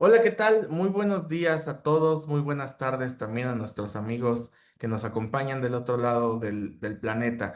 Hola, ¿qué tal? Muy buenos días a todos, muy buenas tardes también a nuestros amigos que nos acompañan del otro lado del planeta.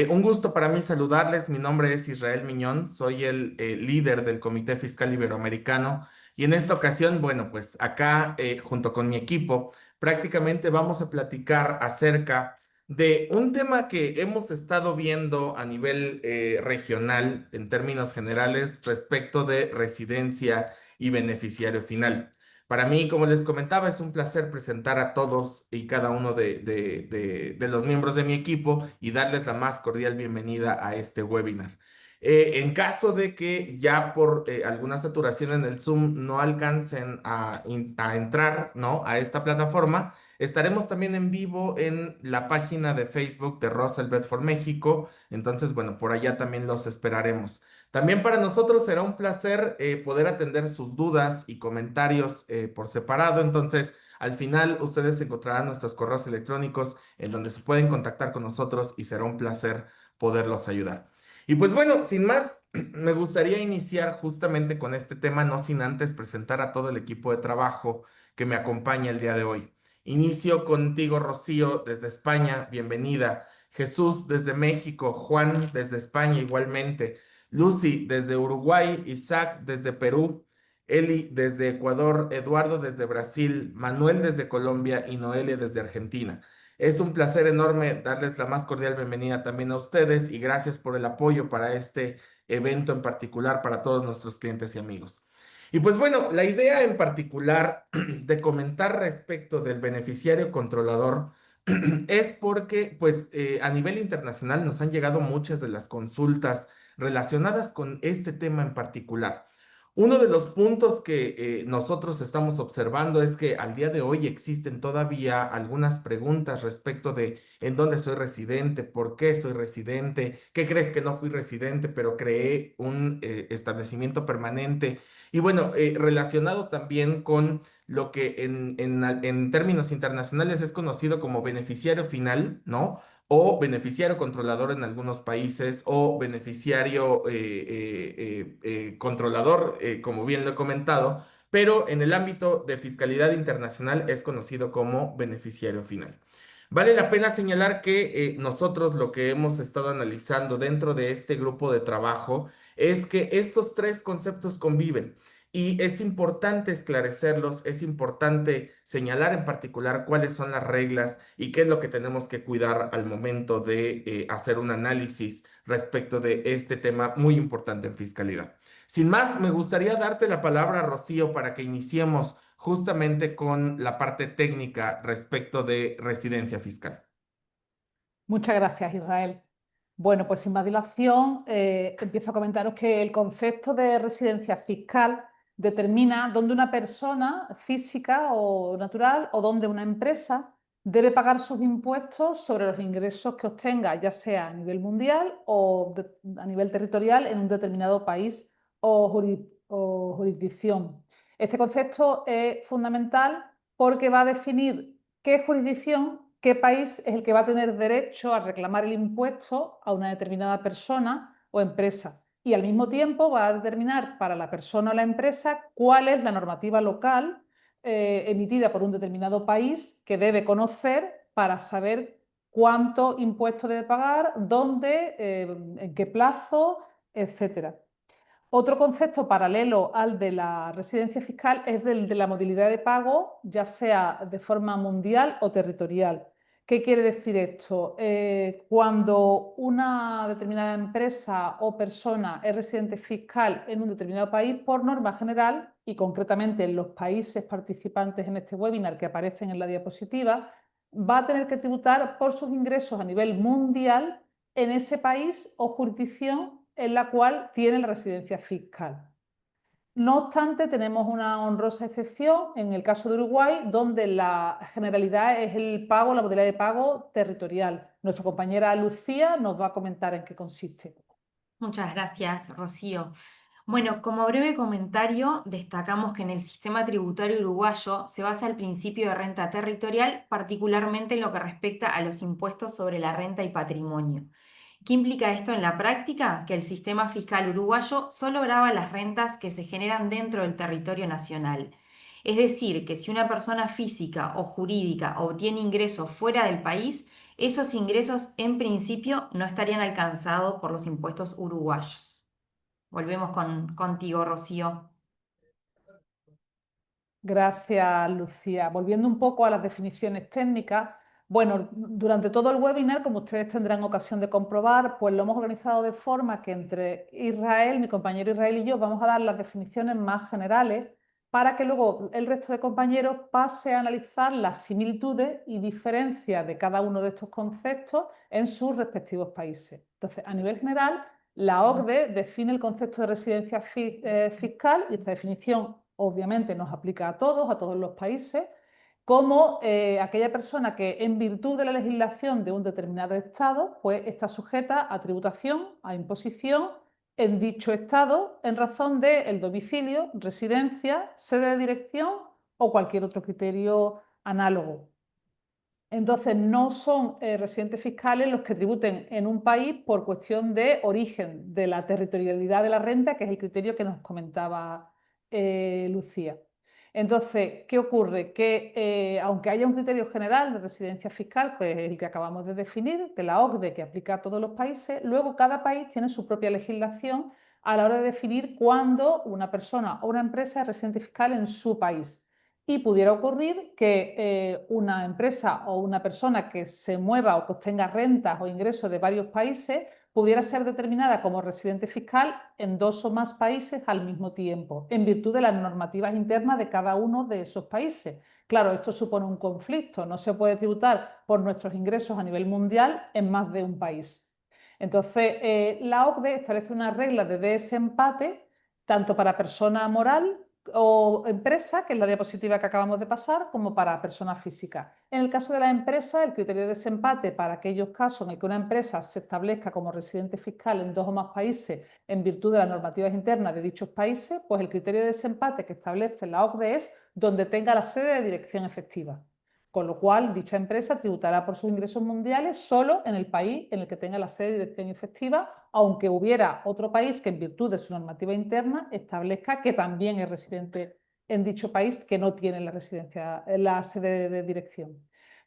Un gusto para mí saludarles. Mi nombre es Israel Miñón, soy el líder del Comité Fiscal Iberoamericano y en esta ocasión, bueno, pues acá junto con mi equipo prácticamente vamos a platicar acerca de un tema que hemos estado viendo a nivel regional en términos generales respecto de residencia y beneficiario final. Para mí, como les comentaba, es un placer presentar a todos y cada uno de los miembros de mi equipo y darles la más cordial bienvenida a este webinar. En caso de que ya por alguna saturación en el Zoom no alcancen a entrar, ¿no?, a esta plataforma, estaremos también en vivo en la página de Facebook de Russell Bedford México. Entonces, bueno, por allá también los esperaremos. También para nosotros será un placer poder atender sus dudas y comentarios por separado. Entonces, al final ustedes encontrarán nuestros correos electrónicos en donde se pueden contactar con nosotros y será un placer poderlos ayudar. Y pues bueno, sin más, me gustaría iniciar justamente con este tema, no sin antes presentar a todo el equipo de trabajo que me acompaña el día de hoy. Inicio contigo, Rocío, desde España, bienvenida. Jesús desde México, Juan desde España igualmente. Lucy desde Uruguay, Isaac desde Perú, Eli desde Ecuador, Eduardo desde Brasil, Manuel desde Colombia y Noelia desde Argentina. Es un placer enorme darles la más cordial bienvenida también a ustedes y gracias por el apoyo para este evento en particular para todos nuestros clientes y amigos. Y pues bueno, la idea en particular de comentar respecto del beneficiario controlador es porque pues a nivel internacional nos han llegado muchas de las consultas relacionadas con este tema en particular. Uno de los puntos que nosotros estamos observando es que al día de hoy existen todavía algunas preguntas respecto de en dónde soy residente, por qué soy residente, qué crees que no fui residente, pero creé un establecimiento permanente. Y bueno, relacionado también con lo que en términos internacionales es conocido como beneficiario final, ¿no? O beneficiario controlador en algunos países, o beneficiario controlador, como bien lo he comentado, pero en el ámbito de fiscalidad internacional es conocido como beneficiario final. Vale la pena señalar que nosotros lo que hemos estado analizando dentro de este grupo de trabajo es que estos tres conceptos conviven. Y es importante esclarecerlos, es importante señalar en particular cuáles son las reglas y qué es lo que tenemos que cuidar al momento de hacer un análisis respecto de este tema muy importante en fiscalidad. Sin más, me gustaría darte la palabra, Rocío, para que iniciemos justamente con la parte técnica respecto de residencia fiscal. Muchas gracias, Israel. Bueno, pues sin más dilación, empiezo a comentaros que el concepto de residencia fiscal determina dónde una persona física o natural o dónde una empresa debe pagar sus impuestos sobre los ingresos que obtenga, ya sea a nivel mundial o a nivel territorial en un determinado país o jurisdicción. Este concepto es fundamental porque va a definir qué jurisdicción, qué país es el que va a tener derecho a reclamar el impuesto a una determinada persona o empresa. Y al mismo tiempo va a determinar para la persona o la empresa cuál es la normativa local emitida por un determinado país que debe conocer para saber cuánto impuesto debe pagar, dónde, en qué plazo, etcétera. Otro concepto paralelo al de la residencia fiscal es el de la modalidad de pago, ya sea de forma mundial o territorial. ¿Qué quiere decir esto? Cuando una determinada empresa o persona es residente fiscal en un determinado país, por norma general, y concretamente en los países participantes en este webinar que aparecen en la diapositiva, va a tener que tributar por sus ingresos a nivel mundial en ese país o jurisdicción en la cual tiene la residencia fiscal. No obstante, tenemos una honrosa excepción en el caso de Uruguay, donde la generalidad es el pago, la modalidad de pago territorial. Nuestra compañera Lucía nos va a comentar en qué consiste. Muchas gracias, Rocío. Bueno, como breve comentario, destacamos que en el sistema tributario uruguayo se basa el principio de renta territorial, particularmente en lo que respecta a los impuestos sobre la renta y patrimonio. ¿Qué implica esto en la práctica? Que el sistema fiscal uruguayo solo grava las rentas que se generan dentro del territorio nacional. Es decir, que si una persona física o jurídica obtiene ingresos fuera del país, esos ingresos en principio no estarían alcanzados por los impuestos uruguayos. Volvemos contigo, Rocío. Gracias, Lucía. Volviendo un poco a las definiciones técnicas, bueno, durante todo el webinar, como ustedes tendrán ocasión de comprobar, pues lo hemos organizado de forma que entre Israel, mi compañero Israel y yo vamos a dar las definiciones más generales para que luego el resto de compañeros pase a analizar las similitudes y diferencias de cada uno de estos conceptos en sus respectivos países. Entonces, a nivel general, la OCDE define el concepto de residencia fiscal y esta definición obviamente nos aplica a todos los países, como aquella persona que en virtud de la legislación de un determinado Estado pues está sujeta a tributación, a imposición en dicho Estado en razón del domicilio, residencia, sede de dirección o cualquier otro criterio análogo. Entonces, no son residentes fiscales los que tributen en un país por cuestión de origen, de la territorialidad de la renta, que es el criterio que nos comentaba Lucía. Entonces, ¿qué ocurre? Que aunque haya un criterio general de residencia fiscal, pues el que acabamos de definir, de la OCDE, que aplica a todos los países, luego cada país tiene su propia legislación a la hora de definir cuándo una persona o una empresa es residente fiscal en su país. Y pudiera ocurrir que una empresa o una persona que se mueva o que obtenga rentas o ingresos de varios países pudiera ser determinada como residente fiscal en dos o más países al mismo tiempo, en virtud de las normativas internas de cada uno de esos países. Claro, esto supone un conflicto, no se puede tributar por nuestros ingresos a nivel mundial en más de un país. Entonces, la OCDE establece una regla de desempate tanto para persona moral o empresa, que es la diapositiva que acabamos de pasar, como para personas físicas. En el caso de la empresa, el criterio de desempate para aquellos casos en el que una empresa se establezca como residente fiscal en dos o más países en virtud de las normativas internas de dichos países, pues el criterio de desempate que establece la OCDE es donde tenga la sede de dirección efectiva. Con lo cual, dicha empresa tributará por sus ingresos mundiales solo en el país en el que tenga la sede de dirección efectiva, aunque hubiera otro país que en virtud de su normativa interna establezca que también es residente en dicho país que no tiene la sede de dirección.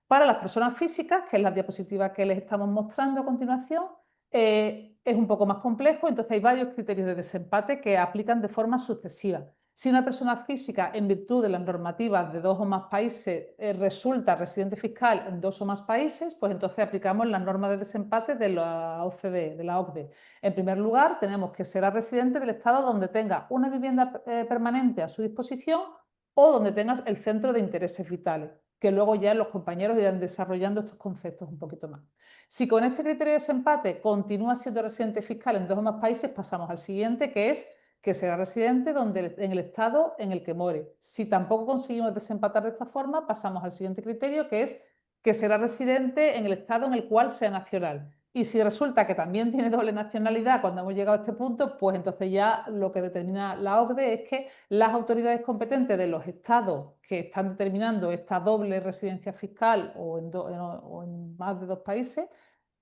Para las personas físicas, que es la diapositiva que les estamos mostrando a continuación, es un poco más complejo, entonces hay varios criterios de desempate que aplican de forma sucesiva. Si una persona física, en virtud de las normativas de dos o más países, resulta residente fiscal en dos o más países, pues entonces aplicamos las normas de desempate de la OCDE, de la OCDE. En primer lugar, tenemos que ser residente del Estado donde tenga una vivienda permanente a su disposición o donde tengas el centro de intereses vitales, que luego ya los compañeros irán desarrollando estos conceptos un poquito más. Si con este criterio de desempate continúa siendo residente fiscal en dos o más países, pasamos al siguiente, que es que será residente en el estado en el que muere. Si tampoco conseguimos desempatar de esta forma, pasamos al siguiente criterio, que es que será residente en el estado en el cual sea nacional. Y si resulta que también tiene doble nacionalidad cuando hemos llegado a este punto, pues entonces ya lo que determina la OCDE es que las autoridades competentes de los estados que están determinando esta doble residencia fiscal o en más de dos países,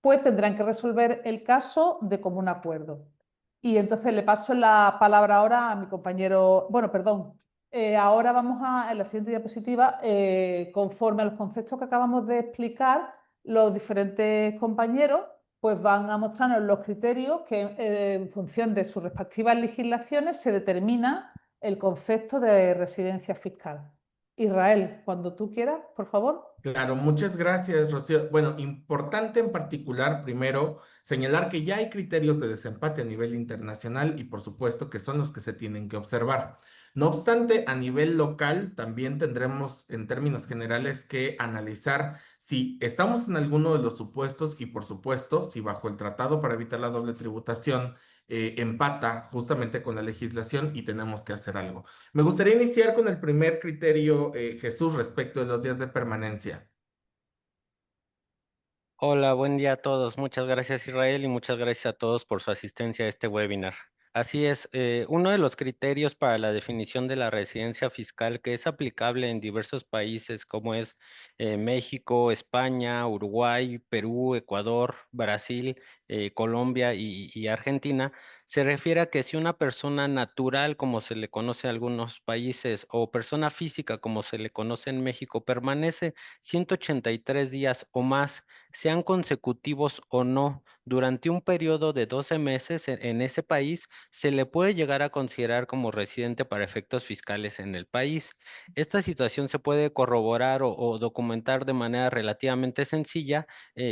pues tendrán que resolver el caso de común acuerdo. Y entonces le paso la palabra ahora a mi compañero, bueno, perdón, ahora vamos a, en la siguiente diapositiva, conforme a los conceptos que acabamos de explicar, los diferentes compañeros pues van a mostrarnos los criterios que en función de sus respectivas legislaciones se determina el concepto de residencia fiscal. Israel, cuando tú quieras, por favor. Claro, muchas gracias, Rocío. Bueno, importante en particular, primero, señalar que ya hay criterios de desempate a nivel internacional y por supuesto que son los que se tienen que observar. No obstante, a nivel local también tendremos en términos generales que analizar si estamos en alguno de los supuestos y por supuesto si bajo el Tratado para evitar la doble tributación empata justamente con la legislación y tenemos que hacer algo. Me gustaría iniciar con el primer criterio, Jesús, respecto de los días de permanencia. Hola, buen día a todos. Muchas gracias Israel y muchas gracias a todos por su asistencia a este webinar. Así es, uno de los criterios para la definición de la residencia fiscal que es aplicable en diversos países como es México, España, Uruguay, Perú, Ecuador, Brasil, Colombia y Argentina, se refiere a que si una persona natural, como se le conoce en algunos países, o persona física, como se le conoce en México, permanece 183 días o más, sean consecutivos o no, durante un periodo de 12 meses en ese país, se le puede llegar a considerar como residente para efectos fiscales en el país. Esta situación se puede corroborar o documentar de manera relativamente sencilla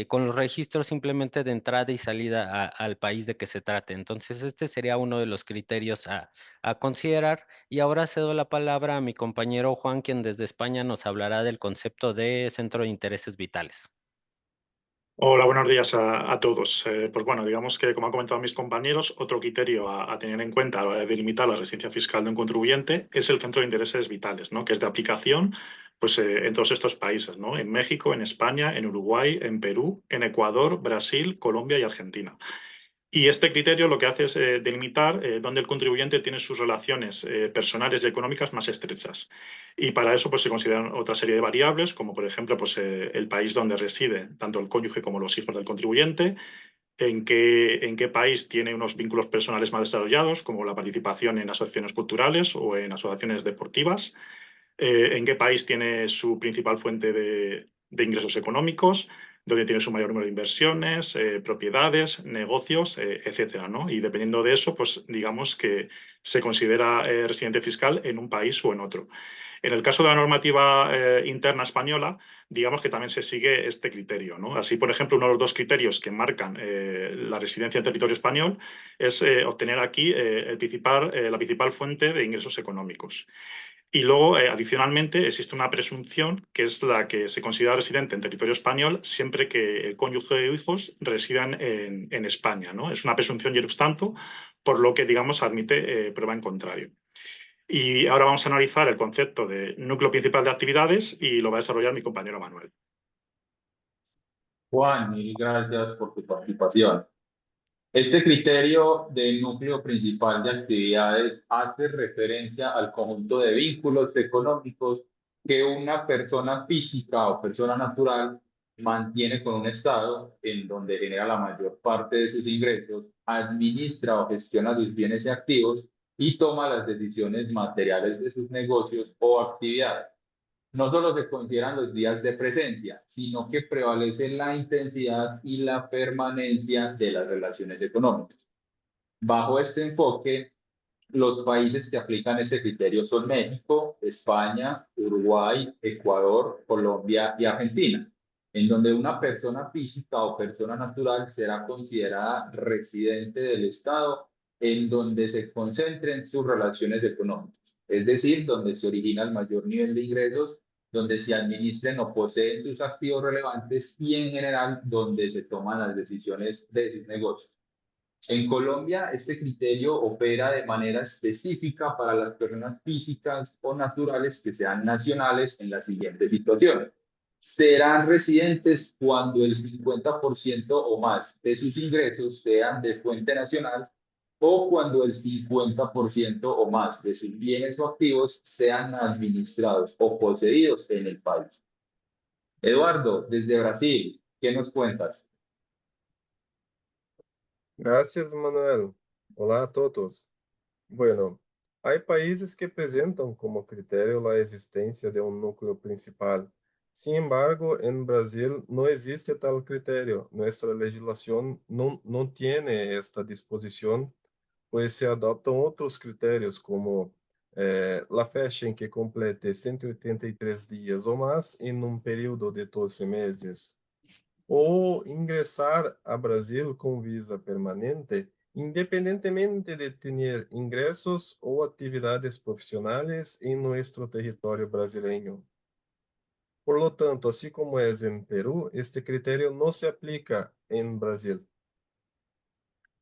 con los registros simplemente de entrada y salida al país de que se trate. Entonces, este sería uno de los criterios a considerar. Y ahora cedo la palabra a mi compañero Juan, quien desde España nos hablará del concepto de centro de intereses vitales. Hola, buenos días a todos. Pues bueno, digamos que, como han comentado mis compañeros, otro criterio a tener en cuenta a la hora de delimitar la residencia fiscal de un contribuyente es el centro de intereses vitales, ¿no? Que es de aplicación pues, en todos estos países, ¿no? En México, en España, en Uruguay, en Perú, en Ecuador, Brasil, Colombia y Argentina. Y este criterio lo que hace es delimitar dónde el contribuyente tiene sus relaciones personales y económicas más estrechas. Y para eso pues, se consideran otra serie de variables, como por ejemplo pues, el país donde reside tanto el cónyuge como los hijos del contribuyente, en qué país tiene unos vínculos personales más desarrollados, como la participación en asociaciones culturales o en asociaciones deportivas, en qué país tiene su principal fuente de ingresos económicos, dónde tiene su mayor número de inversiones, propiedades, negocios, etcétera, ¿no? Y dependiendo de eso, pues digamos que se considera residente fiscal en un país o en otro. En el caso de la normativa interna española, digamos que también se sigue este criterio, ¿no? Así, por ejemplo, uno de los dos criterios que marcan la residencia en territorio español es obtener aquí la principal fuente de ingresos económicos. Y luego, adicionalmente, existe una presunción que es la que se considera residente en territorio español siempre que el cónyuge o hijos residan en España, ¿no? Es una presunción ius tanto, por lo que, digamos, admite prueba en contrario. Y ahora vamos a analizar el concepto de núcleo principal de actividades y lo va a desarrollar mi compañero Manuel. Juan, mil gracias por tu participación. Este criterio del núcleo principal de actividades hace referencia al conjunto de vínculos económicos que una persona física o persona natural mantiene con un Estado en donde genera la mayor parte de sus ingresos, administra o gestiona sus bienes y activos y toma las decisiones materiales de sus negocios o actividades. No solo se consideran los días de presencia, sino que prevalece la intensidad y la permanencia de las relaciones económicas. Bajo este enfoque, los países que aplican este criterio son México, España, Uruguay, Ecuador, Colombia y Argentina, en donde una persona física o persona natural será considerada residente del Estado en donde se concentren sus relaciones económicas, es decir, donde se origina el mayor nivel de ingresos, donde se administren o poseen sus activos relevantes y en general donde se toman las decisiones de sus negocios. En Colombia, este criterio opera de manera específica para las personas físicas o naturales que sean nacionales en las siguientes situaciones. Serán residentes cuando el 50% o más de sus ingresos sean de fuente nacional o cuando el 50% o más de sus bienes o activos sean administrados o poseídos en el país. Eduardo, desde Brasil, ¿qué nos cuentas? Gracias, Manuel. Olá a todos. Bueno, hay países que presentan como criterio la existencia de un núcleo principal. Sin embargo, en Brasil no existe tal criterio. Nuestra legislación no tiene esta disposición, pues se adoptan otros criterios como la fecha en que complete 183 días o más en un periodo de 12 meses ou ingressar a Brasil com visa permanente, independentemente de ter ingressos ou atividades profissionais em nosso território brasileiro. Por lo tanto, assim como é em Peru, este critério não se aplica em Brasil.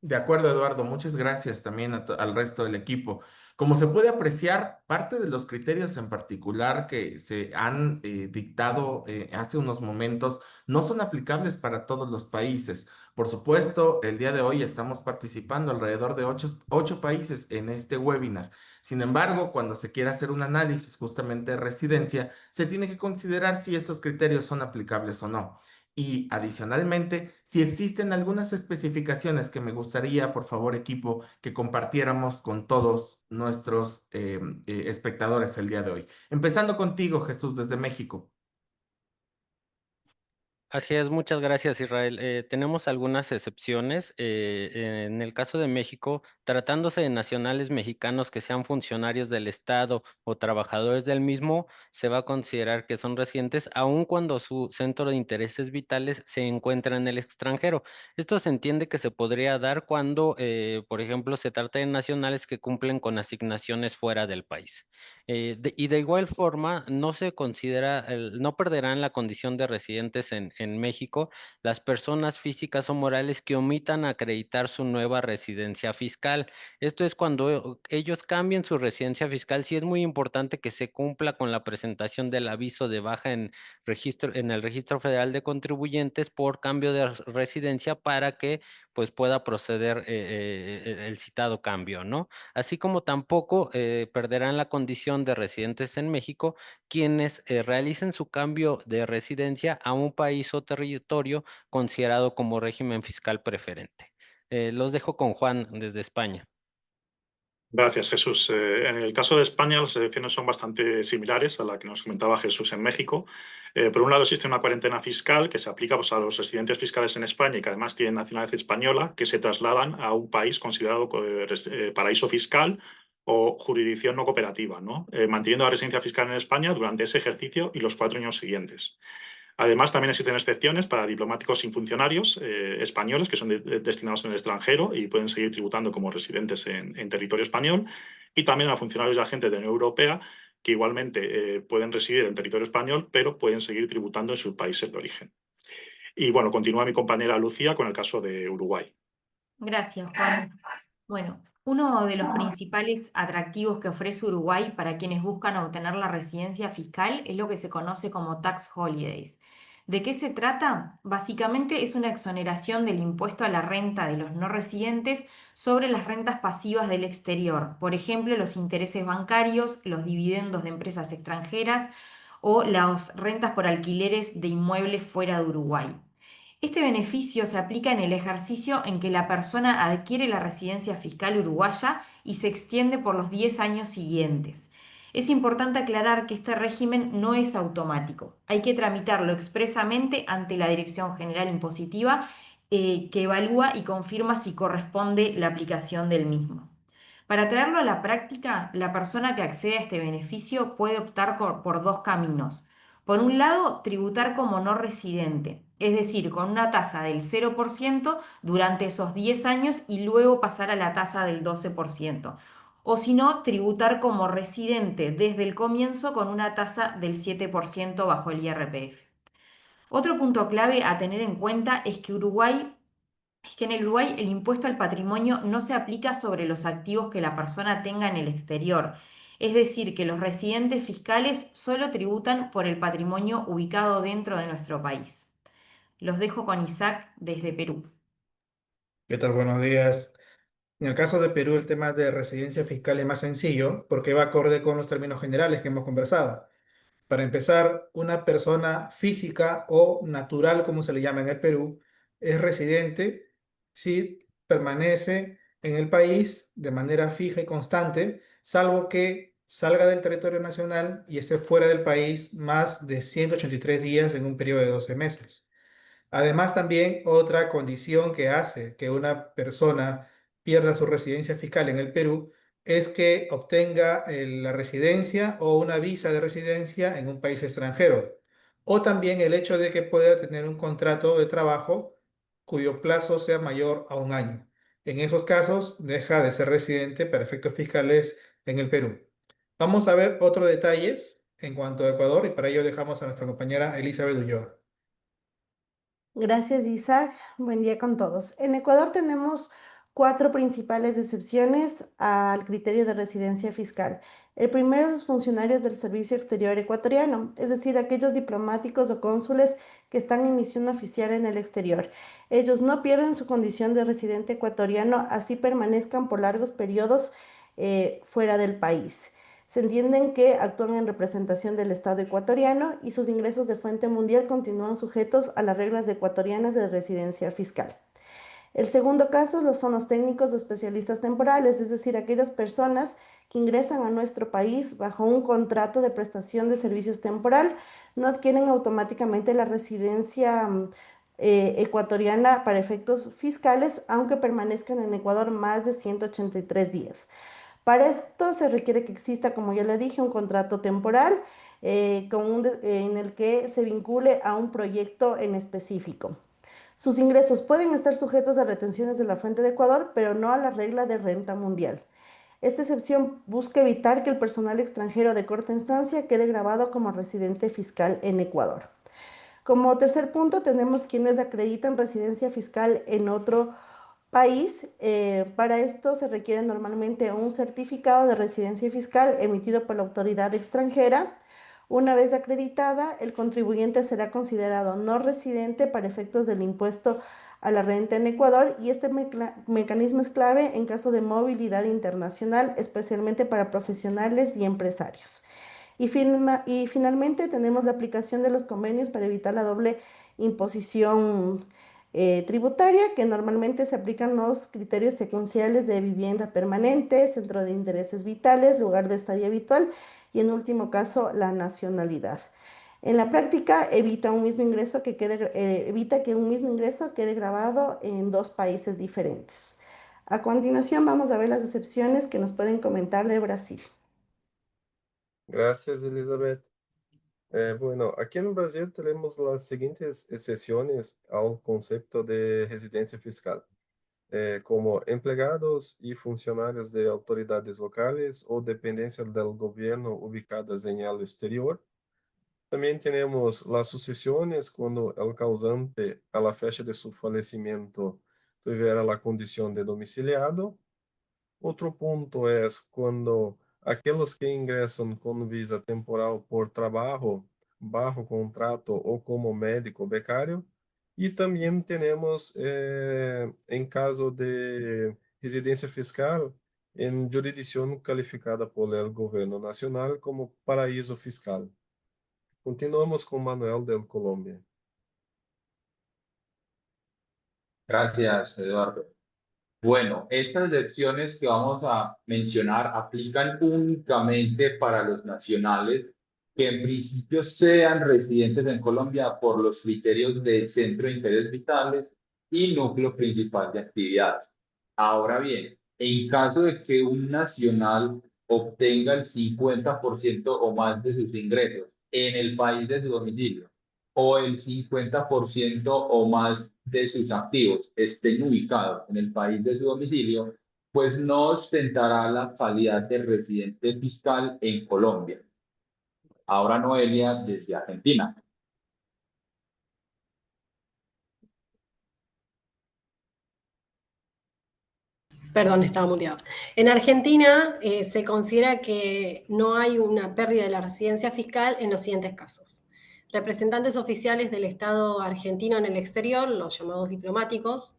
De acuerdo, Eduardo, muchas gracias también al resto del equipo. Como se puede apreciar, parte de los criterios en particular que se han dictado hace unos momentos no son aplicables para todos los países. Por supuesto, el día de hoy estamos participando alrededor de ocho países en este webinar. Sin embargo, cuando se quiere hacer un análisis justamente de residencia, se tiene que considerar si estos criterios son aplicables o no. Y adicionalmente, si existen algunas especificaciones que me gustaría, por favor, equipo, que compartiéramos con todos nuestros espectadores el día de hoy. Empezando contigo, Jesús, desde México. Así es, muchas gracias, Israel. Tenemos algunas excepciones. En el caso de México, tratándose de nacionales mexicanos que sean funcionarios del Estado o trabajadores del mismo, se va a considerar que son residentes, aun cuando su centro de intereses vitales se encuentra en el extranjero. Esto se entiende que se podría dar cuando, por ejemplo, se trata de nacionales que cumplen con asignaciones fuera del país. Y de igual forma, no se considera, no perderán la condición de residentes en México las personas físicas o morales que omitan acreditar su nueva residencia fiscal. Esto es cuando ellos cambien su residencia fiscal. Sí es muy importante que se cumpla con la presentación del aviso de baja en el Registro Federal de Contribuyentes por cambio de residencia para que pues pueda proceder el citado cambio, ¿no? Así como tampoco perderán la condición de residentes en México quienes realicen su cambio de residencia a un país o territorio considerado como régimen fiscal preferente. Los dejo con Juan desde España. Gracias, Jesús. En el caso de España, las elecciones son bastante similares a la que nos comentaba Jesús en México. Por un lado, existe una cuarentena fiscal que se aplica pues, a los residentes fiscales en España y que además tienen nacionalidad española, que se trasladan a un país considerado paraíso fiscal o jurisdicción no cooperativa, ¿no? Manteniendo la residencia fiscal en España durante ese ejercicio y los 4 años siguientes. Además, también existen excepciones para diplomáticos y funcionarios españoles que son destinados en el extranjero y pueden seguir tributando como residentes en territorio español, y también a funcionarios y agentes de la Unión Europea que igualmente pueden residir en territorio español, pero pueden seguir tributando en sus países de origen. Y bueno, continúa mi compañera Lucía con el caso de Uruguay. Gracias, Juan. Bueno, uno de los principales atractivos que ofrece Uruguay para quienes buscan obtener la residencia fiscal es lo que se conoce como tax holidays. ¿De qué se trata? Básicamente es una exoneración del impuesto a la renta de los no residentes sobre las rentas pasivas del exterior, por ejemplo, los intereses bancarios, los dividendos de empresas extranjeras o las rentas por alquileres de inmuebles fuera de Uruguay. Este beneficio se aplica en el ejercicio en que la persona adquiere la residencia fiscal uruguaya y se extiende por los 10 años siguientes. Es importante aclarar que este régimen no es automático. Hay que tramitarlo expresamente ante la Dirección General Impositiva, que evalúa y confirma si corresponde la aplicación del mismo. Para traerlo a la práctica, la persona que accede a este beneficio puede optar por dos caminos. Por un lado, tributar como no residente, es decir, con una tasa del 0% durante esos 10 años y luego pasar a la tasa del 12%. O si no, tributar como residente desde el comienzo con una tasa del 7% bajo el IRPF. Otro punto clave a tener en cuenta es que en el Uruguay el impuesto al patrimonio no se aplica sobre los activos que la persona tenga en el exterior. Es decir, que los residentes fiscales solo tributan por el patrimonio ubicado dentro de nuestro país. Los dejo con Isaac desde Perú. ¿Qué tal? Buenos días. En el caso de Perú, el tema de residencia fiscal es más sencillo porque va acorde con los términos generales que hemos conversado. Para empezar, una persona física o natural, como se le llama en el Perú, es residente si permanece en el país de manera fija y constante, salvo que salga del territorio nacional y esté fuera del país más de 183 días en un periodo de 12 meses. Además, también otra condición que hace que una persona pierda su residencia fiscal en el Perú es que obtenga la residencia o una visa de residencia en un país extranjero. O también el hecho de que pueda tener un contrato de trabajo cuyo plazo sea mayor a un año. En esos casos, deja de ser residente para efectos fiscales en el Perú. Vamos a ver otros detalles en cuanto a Ecuador y para ello dejamos a nuestra compañera Elizabeth Ulloa. Gracias, Isaac. Buen día con todos. En Ecuador tenemos cuatro principales excepciones al criterio de residencia fiscal. El primero es los funcionarios del Servicio Exterior ecuatoriano, es decir, aquellos diplomáticos o cónsules que están en misión oficial en el exterior. Ellos no pierden su condición de residente ecuatoriano, así permanezcan por largos periodos fuera del país. Se entienden que actúan en representación del Estado ecuatoriano y sus ingresos de fuente mundial continúan sujetos a las reglas ecuatorianas de residencia fiscal. El segundo caso son los técnicos o especialistas temporales, es decir, aquellas personas que ingresan a nuestro país bajo un contrato de prestación de servicios temporal, no adquieren automáticamente la residencia ecuatoriana para efectos fiscales, aunque permanezcan en Ecuador más de 183 días. Para esto se requiere que exista, como ya le dije, un contrato temporal en el que se vincule a un proyecto en específico. Sus ingresos pueden estar sujetos a retenciones de la fuente de Ecuador, pero no a la regla de renta mundial. Esta excepción busca evitar que el personal extranjero de corta instancia quede grabado como residente fiscal en Ecuador. Como tercer punto, tenemos quienes acreditan residencia fiscal en otro país. Para esto se requiere normalmente un certificado de residencia fiscal emitido por la autoridad extranjera. Una vez acreditada, el contribuyente será considerado no residente para efectos del impuesto a la renta en Ecuador y este mecanismo es clave en caso de movilidad internacional, especialmente para profesionales y empresarios. Y finalmente tenemos la aplicación de los convenios para evitar la doble imposición tributaria, que normalmente se aplican los criterios secuenciales de vivienda permanente, centro de intereses vitales, lugar de estadía habitual y en último caso la nacionalidad. En la práctica evita que un mismo ingreso quede grabado en dos países diferentes. A continuación vamos a ver las excepciones que nos pueden comentar de Brasil. Gracias, Elizabeth. Bueno, aquí en Brasil tenemos las siguientes excepciones al concepto de residencia fiscal, como empleados y funcionarios de autoridades locales o dependencias del gobierno ubicadas en el exterior. También tenemos las sucesiones cuando el causante a la fecha de su fallecimiento tuviera la condición de domiciliado. Otro punto es cuando aquellos que ingresan con visa temporal por trabajo, bajo contrato o como médico becario. Y también tenemos, en caso de residencia fiscal, en jurisdicción calificada por el gobierno nacional como paraíso fiscal. Continuamos con Manuel del Colombia. Gracias, Eduardo. Bueno, estas excepciones que vamos a mencionar aplican únicamente para los nacionales que en principio sean residentes en Colombia por los criterios de centro de interés vitales y núcleo principal de actividades. Ahora bien, en caso de que un nacional obtenga el 50% o más de sus ingresos en el país de su domicilio, o el 50% o más de sus activos estén ubicados en el país de su domicilio, pues no ostentará la calidad de residente fiscal en Colombia. Ahora Noelia desde Argentina. Perdón, estaba muteado. En Argentina se considera que no hay una pérdida de la residencia fiscal en los siguientes casos. Representantes oficiales del Estado argentino en el exterior, los llamados diplomáticos,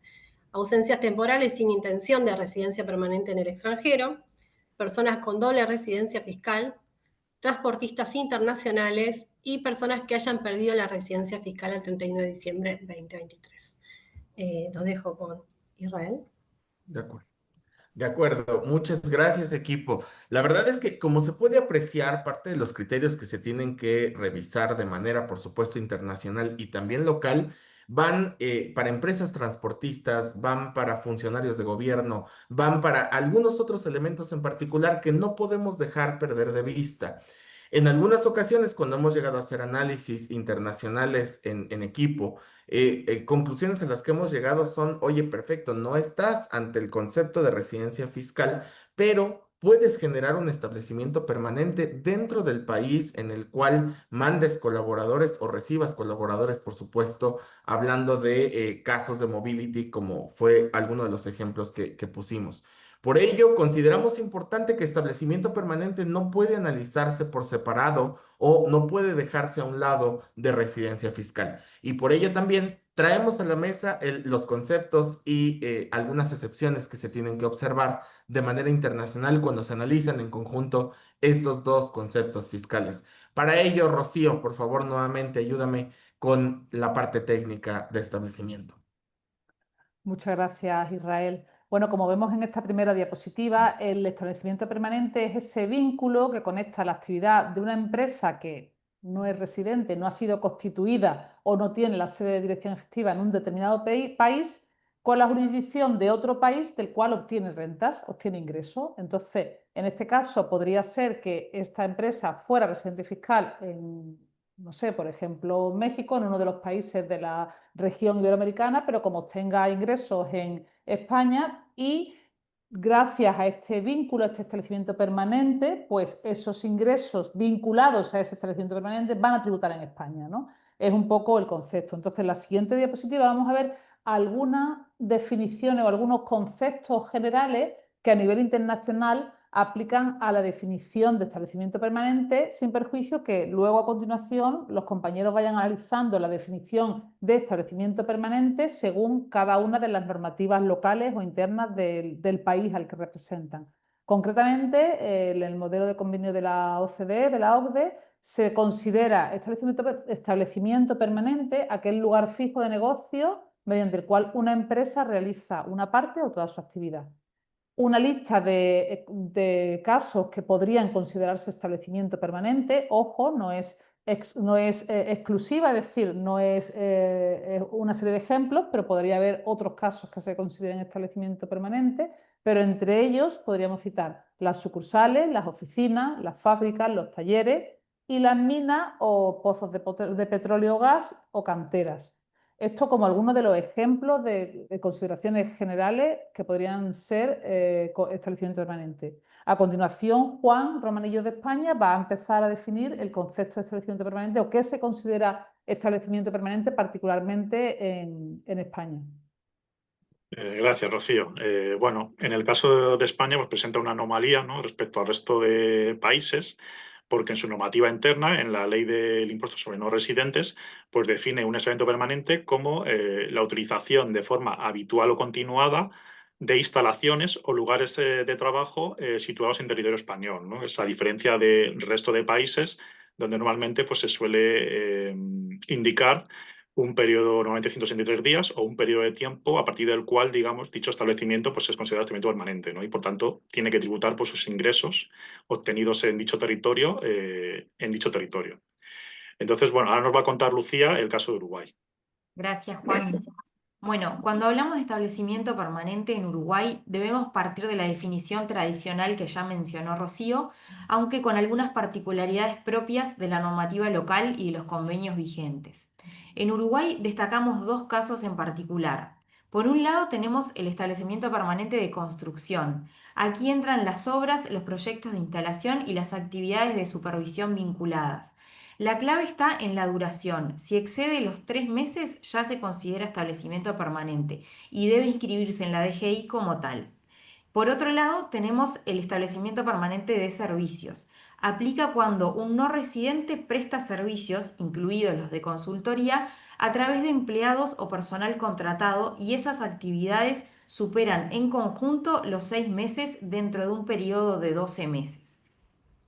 ausencias temporales sin intención de residencia permanente en el extranjero, personas con doble residencia fiscal, transportistas internacionales y personas que hayan perdido la residencia fiscal al 31 de diciembre de 2023. Lo dejo con Israel. De acuerdo. De acuerdo, muchas gracias equipo. La verdad es que como se puede apreciar, parte de los criterios que se tienen que revisar de manera, por supuesto, internacional y también local, van para empresas transportistas, van para funcionarios de gobierno, van para algunos otros elementos en particular que no podemos dejar perder de vista. En algunas ocasiones, cuando hemos llegado a hacer análisis internacionales en equipo, conclusiones en las que hemos llegado son, oye, perfecto, no estás ante el concepto de residencia fiscal, pero puedes generar un establecimiento permanente dentro del país en el cual mandes colaboradores o recibas colaboradores, por supuesto, hablando de casos de mobility, como fue alguno de los ejemplos que pusimos. Por ello, consideramos importante que establecimiento permanente no puede analizarse por separado o no puede dejarse a un lado de residencia fiscal. Y por ello también traemos a la mesa los conceptos y algunas excepciones que se tienen que observar de manera internacional cuando se analizan en conjunto estos dos conceptos fiscales. Para ello, Rocío, por favor, nuevamente ayúdame con la parte técnica de establecimiento. Muchas gracias, Israel. Bueno, como vemos en esta primera diapositiva, el establecimiento permanente es ese vínculo que conecta la actividad de una empresa que no es residente, no ha sido constituida o no tiene la sede de dirección efectiva en un determinado país con la jurisdicción de otro país del cual obtiene rentas, obtiene ingresos. Entonces, en este caso, podría ser que esta empresa fuera residente fiscal en, no sé, por ejemplo, México, en uno de los países de la región iberoamericana, pero como tenga ingresos en España y gracias a este vínculo, a este establecimiento permanente, pues esos ingresos vinculados a ese establecimiento permanente van a tributar en España, ¿no? Es un poco el concepto. Entonces, en la siguiente diapositiva vamos a ver algunas definiciones o algunos conceptos generales que a nivel internacional aplican a la definición de establecimiento permanente, sin perjuicio que luego a continuación los compañeros vayan analizando la definición de establecimiento permanente según cada una de las normativas locales o internas del país al que representan. Concretamente, en el modelo de convenio de la OCDE, de la OCDE, se considera establecimiento permanente aquel lugar fijo de negocio mediante el cual una empresa realiza una parte o toda su actividad. Una lista de casos que podrían considerarse establecimiento permanente, ojo, no es exclusiva, es decir, no es una serie de ejemplos, pero podría haber otros casos que se consideren establecimiento permanente, pero entre ellos podríamos citar las sucursales, las oficinas, las fábricas, los talleres y las minas o pozos de petróleo o gas o canteras. Esto como algunos de los ejemplos de consideraciones generales que podrían ser establecimiento permanente. A continuación, Juan Romanillo de España va a empezar a definir el concepto de establecimiento permanente o qué se considera establecimiento permanente particularmente en España. Gracias, Rocío. Bueno, en el caso de España, pues presenta una anomalía, ¿no?, respecto al resto de países, porque en su normativa interna, en la Ley del Impuesto sobre No Residentes, pues define un establecimiento permanente como la utilización de forma habitual o continuada de instalaciones o lugares de trabajo situados en territorio español, ¿no? Es a diferencia del resto de países donde normalmente pues, se suele indicar un periodo normalmente de 163 días o un periodo de tiempo a partir del cual, digamos, dicho establecimiento pues, es considerado establecimiento permanente, ¿no? Y por tanto tiene que tributar por sus ingresos obtenidos en dicho territorio, Entonces, bueno, ahora nos va a contar Lucía el caso de Uruguay. Gracias, Juan. Bueno, cuando hablamos de establecimiento permanente en Uruguay, debemos partir de la definición tradicional que ya mencionó Rocío, aunque con algunas particularidades propias de la normativa local y de los convenios vigentes. En Uruguay destacamos dos casos en particular. Por un lado tenemos el establecimiento permanente de construcción. Aquí entran las obras, los proyectos de instalación y las actividades de supervisión vinculadas. La clave está en la duración. Si excede los 3 meses ya se considera establecimiento permanente y debe inscribirse en la DGI como tal. Por otro lado, tenemos el establecimiento permanente de servicios. Aplica cuando un no residente presta servicios, incluidos los de consultoría, a través de empleados o personal contratado y esas actividades superan en conjunto los 6 meses dentro de un periodo de 12 meses.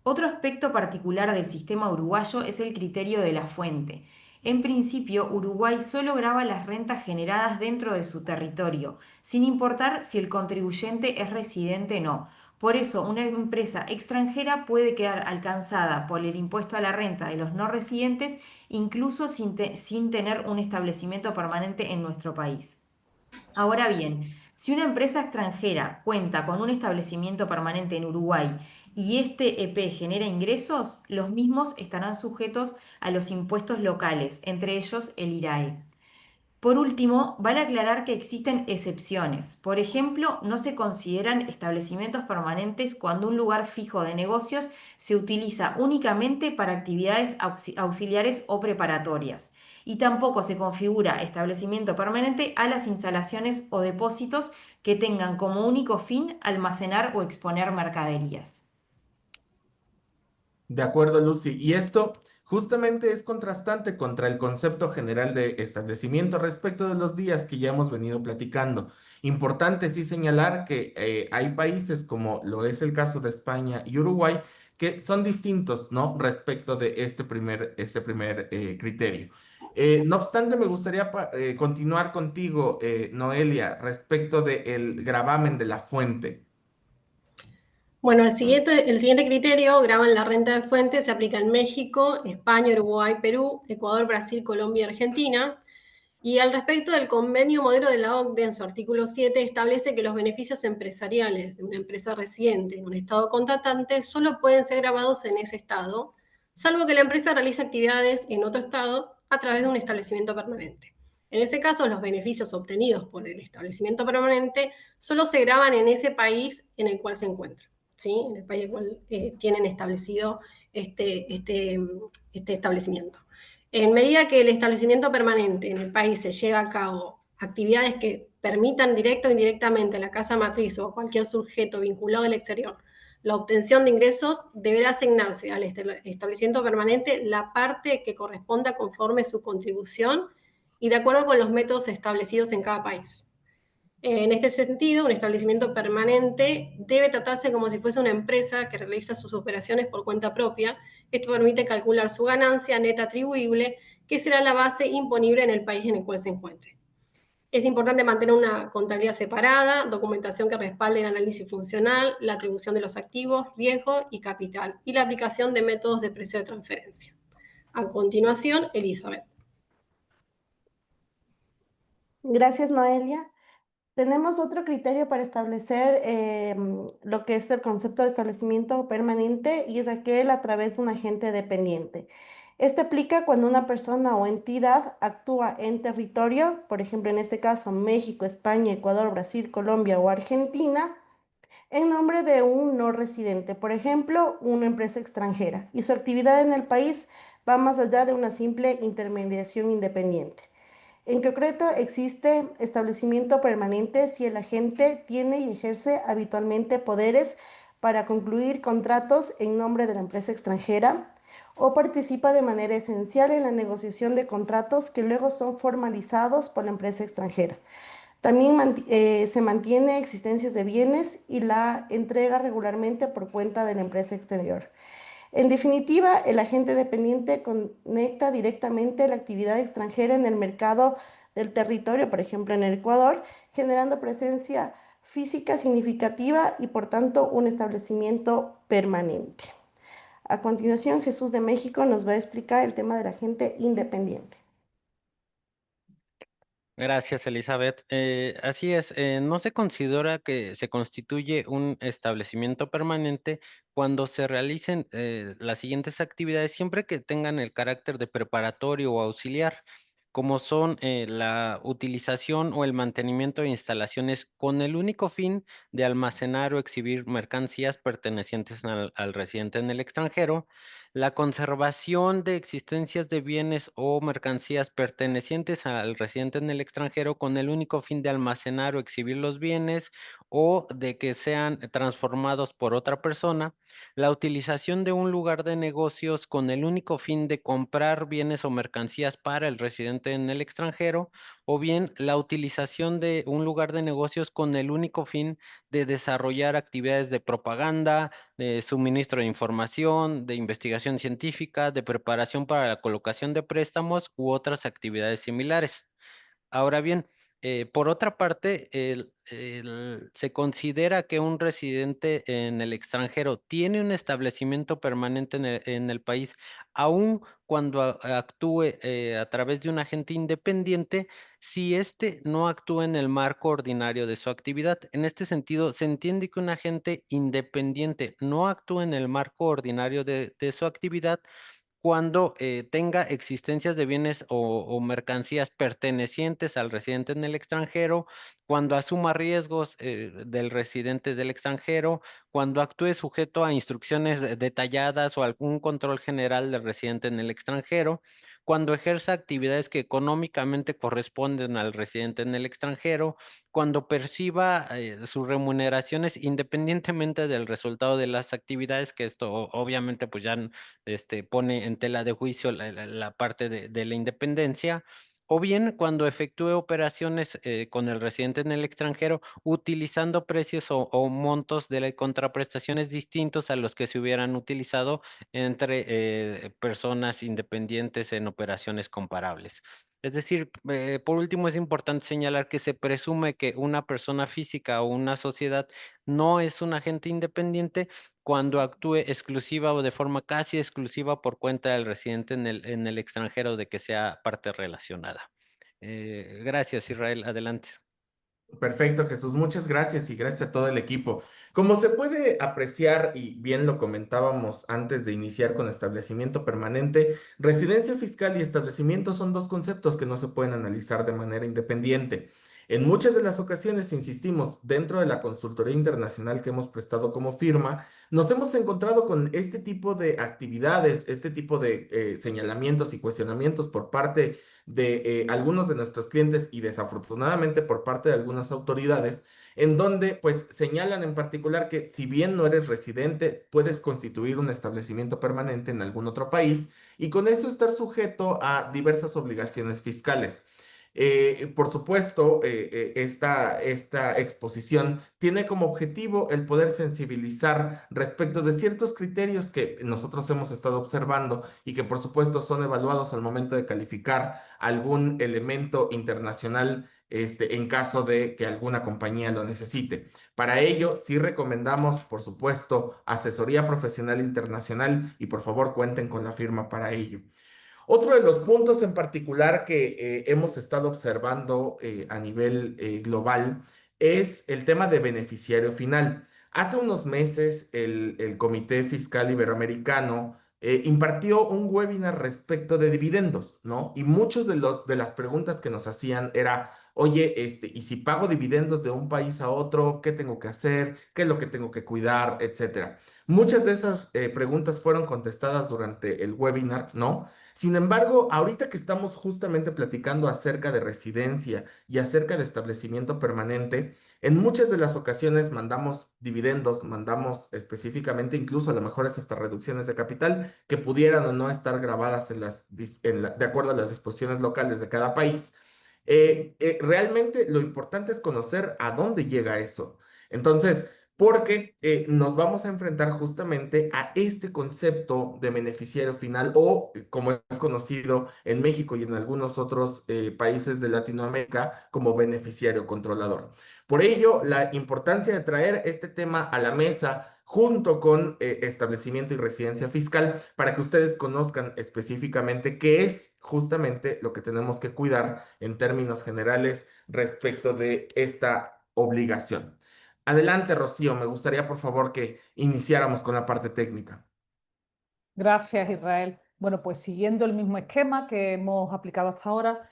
Otro aspecto particular del sistema uruguayo es el criterio de la fuente. En principio, Uruguay solo grava las rentas generadas dentro de su territorio, sin importar si el contribuyente es residente o no. Por eso, una empresa extranjera puede quedar alcanzada por el impuesto a la renta de los no residentes, incluso sin tener un establecimiento permanente en nuestro país. Ahora bien, si una empresa extranjera cuenta con un establecimiento permanente en Uruguay y este EP genera ingresos, los mismos estarán sujetos a los impuestos locales, entre ellos el IRAE. Por último, vale aclarar que existen excepciones. Por ejemplo, no se consideran establecimientos permanentes cuando un lugar fijo de negocios se utiliza únicamente para actividades auxiliares o preparatorias. Y tampoco se configura establecimiento permanente a las instalaciones o depósitos que tengan como único fin almacenar o exponer mercaderías. De acuerdo, Lucy. Y esto justamente es contrastante contra el concepto general de establecimiento respecto de los días que ya hemos venido platicando. Importante sí señalar que hay países como lo es el caso de España y Uruguay que son distintos, ¿no? Respecto de este primer criterio. No obstante, me gustaría continuar contigo, Noelia, respecto del gravamen de la fuente. Bueno, el siguiente criterio, graban la renta de fuente, se aplica en México, España, Uruguay, Perú, Ecuador, Brasil, Colombia y Argentina. Y al respecto del convenio modelo de la OCDE, en su artículo 7, establece que los beneficios empresariales de una empresa residente en un estado contratante solo pueden ser grabados en ese estado, salvo que la empresa realice actividades en otro estado a través de un establecimiento permanente. En ese caso, los beneficios obtenidos por el establecimiento permanente solo se graban en ese país en el cual se encuentra, ¿sí? En el país en el cual tienen establecido este establecimiento. En medida que el establecimiento permanente en el país se lleva a cabo actividades que permitan directo o indirectamente a la casa matriz o a cualquier sujeto vinculado al exterior la obtención de ingresos, deberá asignarse al establecimiento permanente la parte que corresponda conforme su contribución y de acuerdo con los métodos establecidos en cada país. En este sentido, un establecimiento permanente debe tratarse como si fuese una empresa que realiza sus operaciones por cuenta propia. Esto permite calcular su ganancia neta atribuible, que será la base imponible en el país en el cual se encuentre. Es importante mantener una contabilidad separada, documentación que respalde el análisis funcional, la atribución de los activos, riesgo y capital, y la aplicación de métodos de precio de transferencia. A continuación, Elizabeth. Gracias, Noelia. Tenemos otro criterio para establecer lo que es el concepto de establecimiento permanente y es aquel a través de un agente dependiente. Este aplica cuando una persona o entidad actúa en territorio, por ejemplo, en este caso México, España, Ecuador, Brasil, Colombia o Argentina, en nombre de un no residente, por ejemplo, una empresa extranjera, y su actividad en el país va más allá de una simple intermediación independiente. En concreto, existe establecimiento permanente si el agente tiene y ejerce habitualmente poderes para concluir contratos en nombre de la empresa extranjera o participa de manera esencial en la negociación de contratos que luego son formalizados por la empresa extranjera. También se mantiene existencias de bienes y la entrega regularmente por cuenta de la empresa exterior. En definitiva, el agente dependiente conecta directamente la actividad extranjera en el mercado del territorio, por ejemplo, en el Ecuador, generando presencia física significativa y, por tanto, un establecimiento permanente. A continuación, Jesús de México nos va a explicar el tema del agente independiente. Gracias, Elizabeth. Así es, no se considera que se constituye un establecimiento permanente cuando se realicen las siguientes actividades, siempre que tengan el carácter de preparatorio o auxiliar, como son la utilización o el mantenimiento de instalaciones con el único fin de almacenar o exhibir mercancías pertenecientes al residente en el extranjero, la conservación de existencias de bienes o mercancías pertenecientes al residente en el extranjero con el único fin de almacenar o exhibir los bienes o de que sean transformados por otra persona, la utilización de un lugar de negocios con el único fin de comprar bienes o mercancías para el residente en el extranjero, o bien la utilización de un lugar de negocios con el único fin de desarrollar actividades de propaganda, de suministro de información, de investigación científica, de preparación para la colocación de préstamos u otras actividades similares. Ahora bien, por otra parte, se considera que un residente en el extranjero tiene un establecimiento permanente en el país, aun cuando actúe a través de un agente independiente, si éste no actúa en el marco ordinario de su actividad. En este sentido, se entiende que un agente independiente no actúa en el marco ordinario de su actividad cuando tenga existencias de bienes o mercancías pertenecientes al residente en el extranjero, cuando asuma riesgos del residente del extranjero, cuando actúe sujeto a instrucciones detalladas o algún control general del residente en el extranjero, cuando ejerza actividades que económicamente corresponden al residente en el extranjero, cuando perciba sus remuneraciones independientemente del resultado de las actividades, que esto obviamente pues ya pone en tela de juicio la parte de la independencia, o bien cuando efectúe operaciones con el residente en el extranjero utilizando precios o montos de contraprestaciones distintos a los que se hubieran utilizado entre personas independientes en operaciones comparables. Es decir, por último, es importante señalar que se presume que una persona física o una sociedad no es un agente independiente cuando actúe exclusiva o de forma casi exclusiva por cuenta del residente en el extranjero de que sea parte relacionada. Gracias, Israel. Adelante. Perfecto, Jesús. Muchas gracias y gracias a todo el equipo. Como se puede apreciar y bien lo comentábamos antes de iniciar con establecimiento permanente, residencia fiscal y establecimiento son dos conceptos que no se pueden analizar de manera independiente. En muchas de las ocasiones, insistimos, dentro de la consultoría internacional que hemos prestado como firma, nos hemos encontrado con este tipo de actividades, este tipo de señalamientos y cuestionamientos por parte de algunos de nuestros clientes y desafortunadamente por parte de algunas autoridades, en donde pues señalan en particular que si bien no eres residente, puedes constituir un establecimiento permanente en algún otro país y con eso estar sujeto a diversas obligaciones fiscales. Por supuesto, esta exposición tiene como objetivo el poder sensibilizar respecto de ciertos criterios que nosotros hemos estado observando y que por supuesto son evaluados al momento de calificar algún elemento internacional, en caso de que alguna compañía lo necesite. Para ello, sí recomendamos, por supuesto, asesoría profesional internacional y por favor cuenten con la firma para ello. Otro de los puntos en particular que hemos estado observando a nivel global es el tema de beneficiario final. Hace unos meses el Comité Fiscal Iberoamericano impartió un webinar respecto de dividendos, ¿no? Y muchos de las preguntas que nos hacían era, oye, ¿y si pago dividendos de un país a otro, qué tengo que hacer? ¿Qué es lo que tengo que cuidar? Etcétera. Muchas de esas preguntas fueron contestadas durante el webinar, ¿no? Sin embargo, ahorita que estamos justamente platicando acerca de residencia y acerca de establecimiento permanente, en muchas de las ocasiones mandamos dividendos, mandamos específicamente, incluso a lo mejor es hasta reducciones de capital que pudieran o no estar grabadas de acuerdo a las disposiciones locales de cada país. Realmente lo importante es conocer a dónde llega eso. Entonces, porque nos vamos a enfrentar justamente a este concepto de beneficiario final o como es conocido en México y en algunos otros países de Latinoamérica como beneficiario controlador. Por ello, la importancia de traer este tema a la mesa junto con establecimiento y residencia fiscal para que ustedes conozcan específicamente qué es justamente lo que tenemos que cuidar en términos generales respecto de esta obligación. Adelante, Rocío. Me gustaría, por favor, que iniciáramos con la parte técnica. Gracias, Israel. Bueno, pues siguiendo el mismo esquema que hemos aplicado hasta ahora,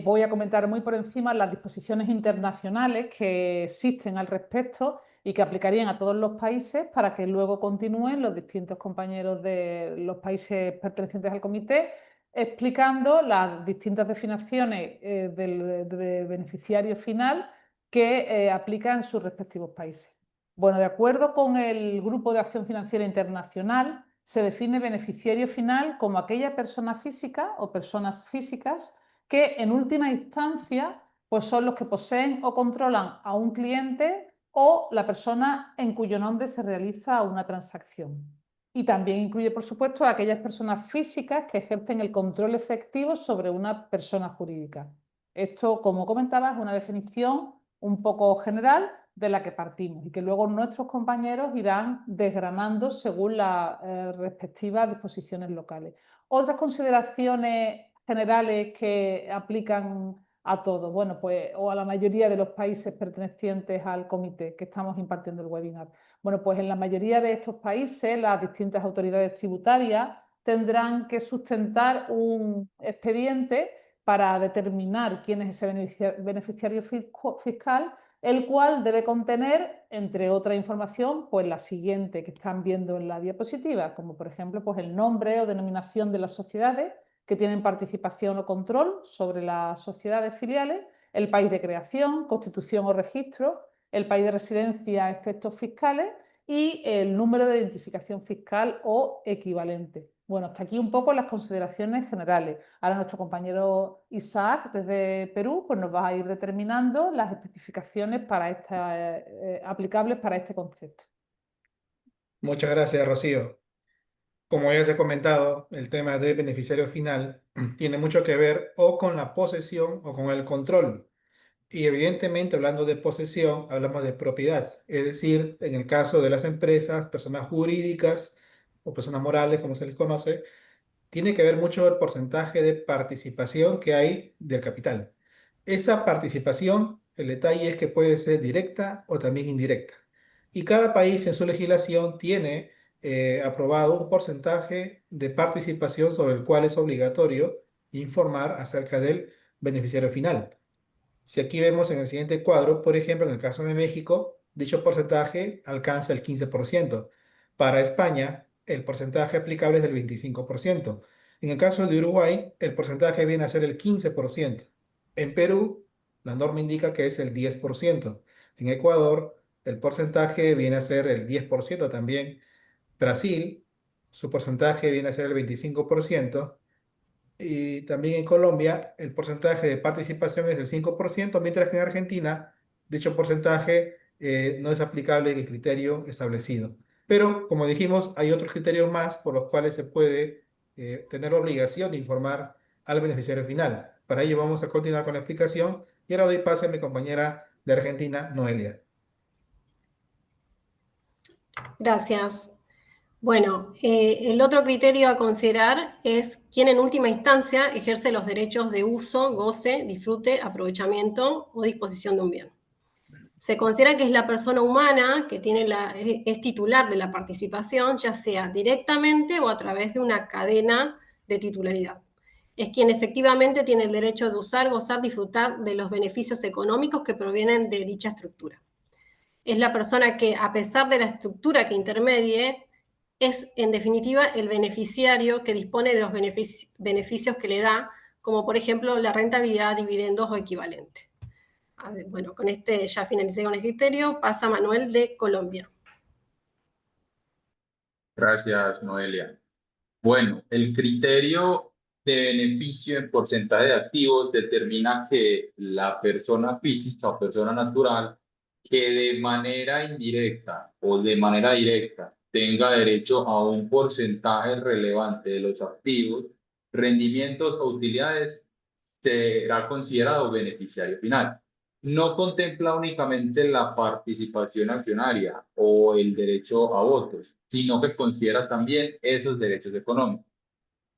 voy a comentar muy por encima las disposiciones internacionales que existen al respecto y que aplicarían a todos los países para que luego continúen los distintos compañeros de los países pertenecientes al comité explicando las distintas definiciones de beneficiario final que aplican en sus respectivos países. Bueno, de acuerdo con el Grupo de Acción Financiera Internacional, se define beneficiario final como aquella persona física o personas físicas que en última instancia pues son los que poseen o controlan a un cliente o la persona en cuyo nombre se realiza una transacción. Y también incluye, por supuesto, a aquellas personas físicas que ejercen el control efectivo sobre una persona jurídica. Esto, como comentaba, es una definición un poco general de la que partimos y que luego nuestros compañeros irán desgranando según las respectivas disposiciones locales. Otras consideraciones generales que aplican a todos, bueno, pues, o a la mayoría de los países pertenecientes al comité que estamos impartiendo el webinar. Bueno, pues en la mayoría de estos países las distintas autoridades tributarias tendrán que sustentar un expediente para determinar quién es ese beneficiario fiscal, el cual debe contener, entre otra información, pues la siguiente que están viendo en la diapositiva, como por ejemplo pues el nombre o denominación de las sociedades que tienen participación o control sobre las sociedades filiales, el país de creación, constitución o registro, el país de residencia a efectos fiscales y el número de identificación fiscal o equivalente. Bueno, hasta aquí un poco las consideraciones generales. Ahora nuestro compañero Isaac desde Perú pues nos va a ir determinando las especificaciones para aplicables para este concepto. Muchas gracias, Rocío. Como ya se ha comentado, el tema de beneficiario final tiene mucho que ver o con la posesión o con el control. Y evidentemente, hablando de posesión, hablamos de propiedad. Es decir, en el caso de las empresas, personas jurídicas o personas morales, como se les conoce, tiene que ver mucho el porcentaje de participación que hay del capital. Esa participación, el detalle es que puede ser directa o también indirecta. Y cada país en su legislación tiene aprobado un porcentaje de participación sobre el cual es obligatorio informar acerca del beneficiario final. Si aquí vemos en el siguiente cuadro, por ejemplo, en el caso de México, dicho porcentaje alcanza el 15%. Para España, el porcentaje aplicable es del 25%. En el caso de Uruguay, el porcentaje viene a ser el 15%. En Perú, la norma indica que es el 10%. En Ecuador, el porcentaje viene a ser el 10% también. Brasil, su porcentaje viene a ser el 25%. Y también en Colombia el porcentaje de participación es del 5%, mientras que en Argentina dicho porcentaje no es aplicable en el criterio establecido. Pero, como dijimos, hay otros criterios más por los cuales se puede tener la obligación de informar al beneficiario final. Para ello vamos a continuar con la explicación y ahora doy paso a mi compañera de Argentina, Noelia. Gracias. Bueno, el otro criterio a considerar es quién en última instancia ejerce los derechos de uso, goce, disfrute, aprovechamiento o disposición de un bien. Se considera que es la persona humana que es titular de la participación, ya sea directamente o a través de una cadena de titularidad. Es quien efectivamente tiene el derecho de usar, gozar, disfrutar de los beneficios económicos que provienen de dicha estructura. Es la persona que, a pesar de la estructura que intermedie, es en definitiva el beneficiario que dispone de los beneficios que le da, como por ejemplo la rentabilidad, dividendos o equivalente. Bueno, con este ya finalicé con el criterio. Pasa Manuel de Colombia. Gracias, Noelia. Bueno, el criterio de beneficio en porcentaje de activos determina que la persona física o persona natural que de manera indirecta o de manera directa tenga derecho a un porcentaje relevante de los activos, rendimientos o utilidades, será considerado beneficiario final. No contempla únicamente la participación accionaria o el derecho a votos, sino que considera también esos derechos económicos.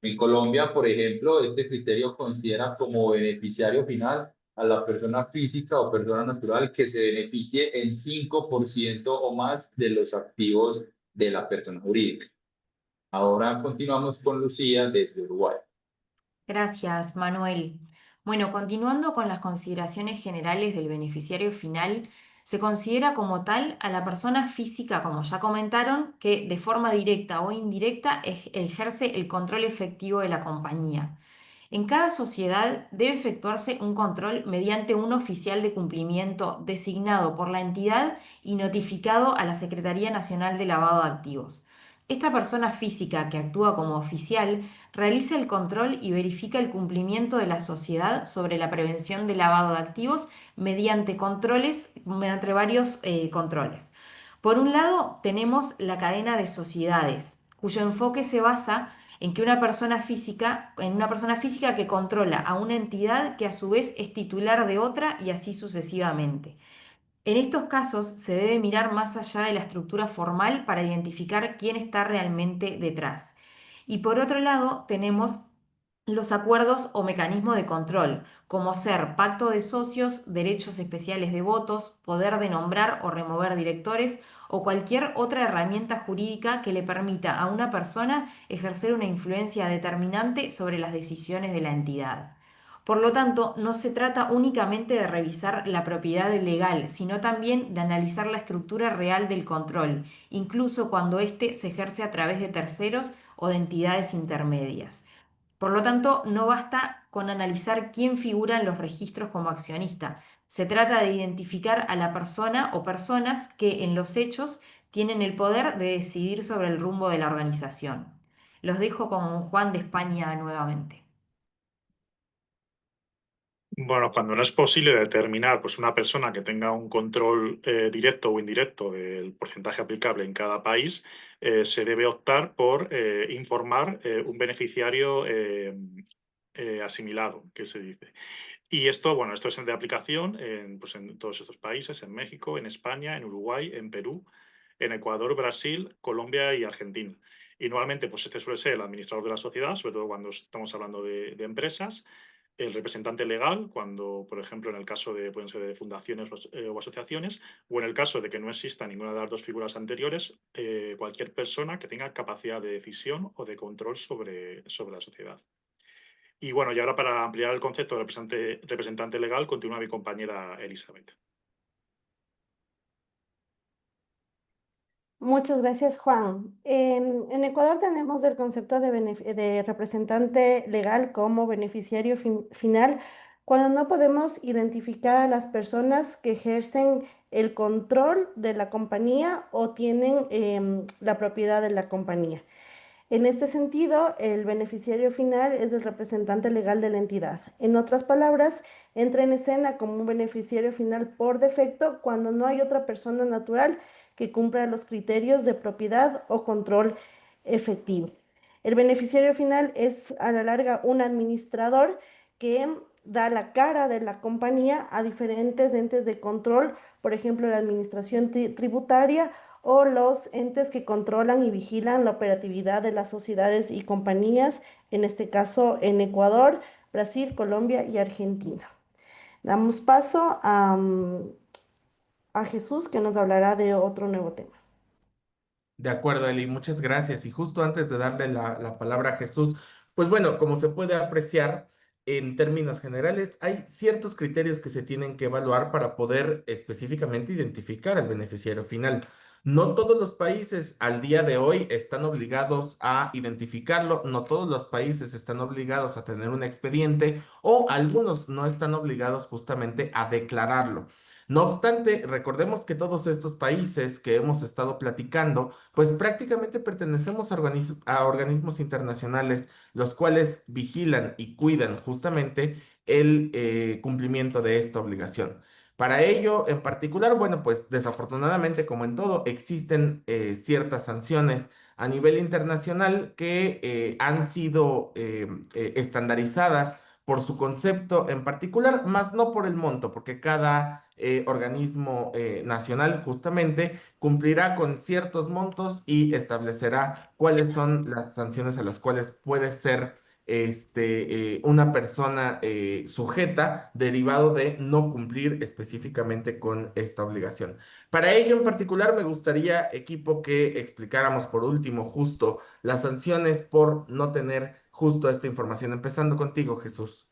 En Colombia, por ejemplo, este criterio considera como beneficiario final a la persona física o persona natural que se beneficie en 5% o más de los activos de la persona jurídica. Ahora continuamos con Lucía desde Uruguay. Gracias, Manuel. Bueno, continuando con las consideraciones generales del beneficiario final, se considera como tal a la persona física, como ya comentaron, que de forma directa o indirecta ejerce el control efectivo de la compañía. En cada sociedad debe efectuarse un control mediante un oficial de cumplimiento designado por la entidad y notificado a la Secretaría Nacional de Lavado de Activos. Esta persona física que actúa como oficial realiza el control y verifica el cumplimiento de la sociedad sobre la prevención del lavado de activos mediante varios controles. Por un lado, tenemos la cadena de sociedades, cuyo enfoque se basa en una persona física que controla a una entidad que a su vez es titular de otra y así sucesivamente. En estos casos se debe mirar más allá de la estructura formal para identificar quién está realmente detrás. Y por otro lado, tenemos los acuerdos o mecanismos de control, como ser pacto de socios, derechos especiales de votos, poder de nombrar o remover directores o cualquier otra herramienta jurídica que le permita a una persona ejercer una influencia determinante sobre las decisiones de la entidad. Por lo tanto, no se trata únicamente de revisar la propiedad legal, sino también de analizar la estructura real del control, incluso cuando éste se ejerce a través de terceros o de entidades intermedias. Por lo tanto, no basta con analizar quién figura en los registros como accionista. Se trata de identificar a la persona o personas que en los hechos tienen el poder de decidir sobre el rumbo de la organización. Los dejo con Juan de España nuevamente. Bueno, cuando no es posible determinar pues, una persona que tenga un control directo o indirecto del porcentaje aplicable en cada país, se debe optar por informar un beneficiario asimilado, que se dice. Y esto, bueno, esto es de aplicación pues, en todos estos países, en México, en España, en Uruguay, en Perú, en Ecuador, Brasil, Colombia y Argentina. Y normalmente, pues este suele ser el administrador de la sociedad, sobre todo cuando estamos hablando de empresas, el representante legal, cuando, por ejemplo, en el caso de, pueden ser de fundaciones o asociaciones, o en el caso de que no exista ninguna de las dos figuras anteriores, cualquier persona que tenga capacidad de decisión o de control sobre la sociedad. Y bueno, y ahora para ampliar el concepto de representante legal, continúa mi compañera Elizabeth. Muchas gracias, Juan. En Ecuador tenemos el concepto de representante legal como beneficiario final cuando no podemos identificar a las personas que ejercen el control de la compañía o tienen la propiedad de la compañía. En este sentido, el beneficiario final es el representante legal de la entidad. En otras palabras, entra en escena como un beneficiario final por defecto cuando no hay otra persona natural que cumpla los criterios de propiedad o control efectivo. El beneficiario final es a la larga un administrador que da la cara de la compañía a diferentes entes de control, por ejemplo, la administración tributaria o los entes que controlan y vigilan la operatividad de las sociedades y compañías, en este caso en Ecuador, Brasil, Colombia y Argentina. Damos paso a Jesús, que nos hablará de otro nuevo tema. De acuerdo, Eli, muchas gracias. Y justo antes de darle la palabra a Jesús, pues bueno, como se puede apreciar, en términos generales, hay ciertos criterios que se tienen que evaluar para poder específicamente identificar al beneficiario final. No todos los países al día de hoy están obligados a identificarlo, no todos los países están obligados a tener un expediente o algunos no están obligados justamente a declararlo. No obstante, recordemos que todos estos países que hemos estado platicando, pues prácticamente pertenecemos a organismos internacionales, los cuales vigilan y cuidan justamente el cumplimiento de esta obligación. Para ello, en particular, bueno, pues desafortunadamente, como en todo, existen ciertas sanciones a nivel internacional que han sido estandarizadas por su concepto en particular, más no por el monto, porque cada organismo nacional justamente cumplirá con ciertos montos y establecerá cuáles son las sanciones a las cuales puede ser una persona sujeta derivado de no cumplir específicamente con esta obligación. Para ello en particular me gustaría, equipo, que explicáramos por último justo las sanciones por no tener justo esta información, empezando contigo, Jesús.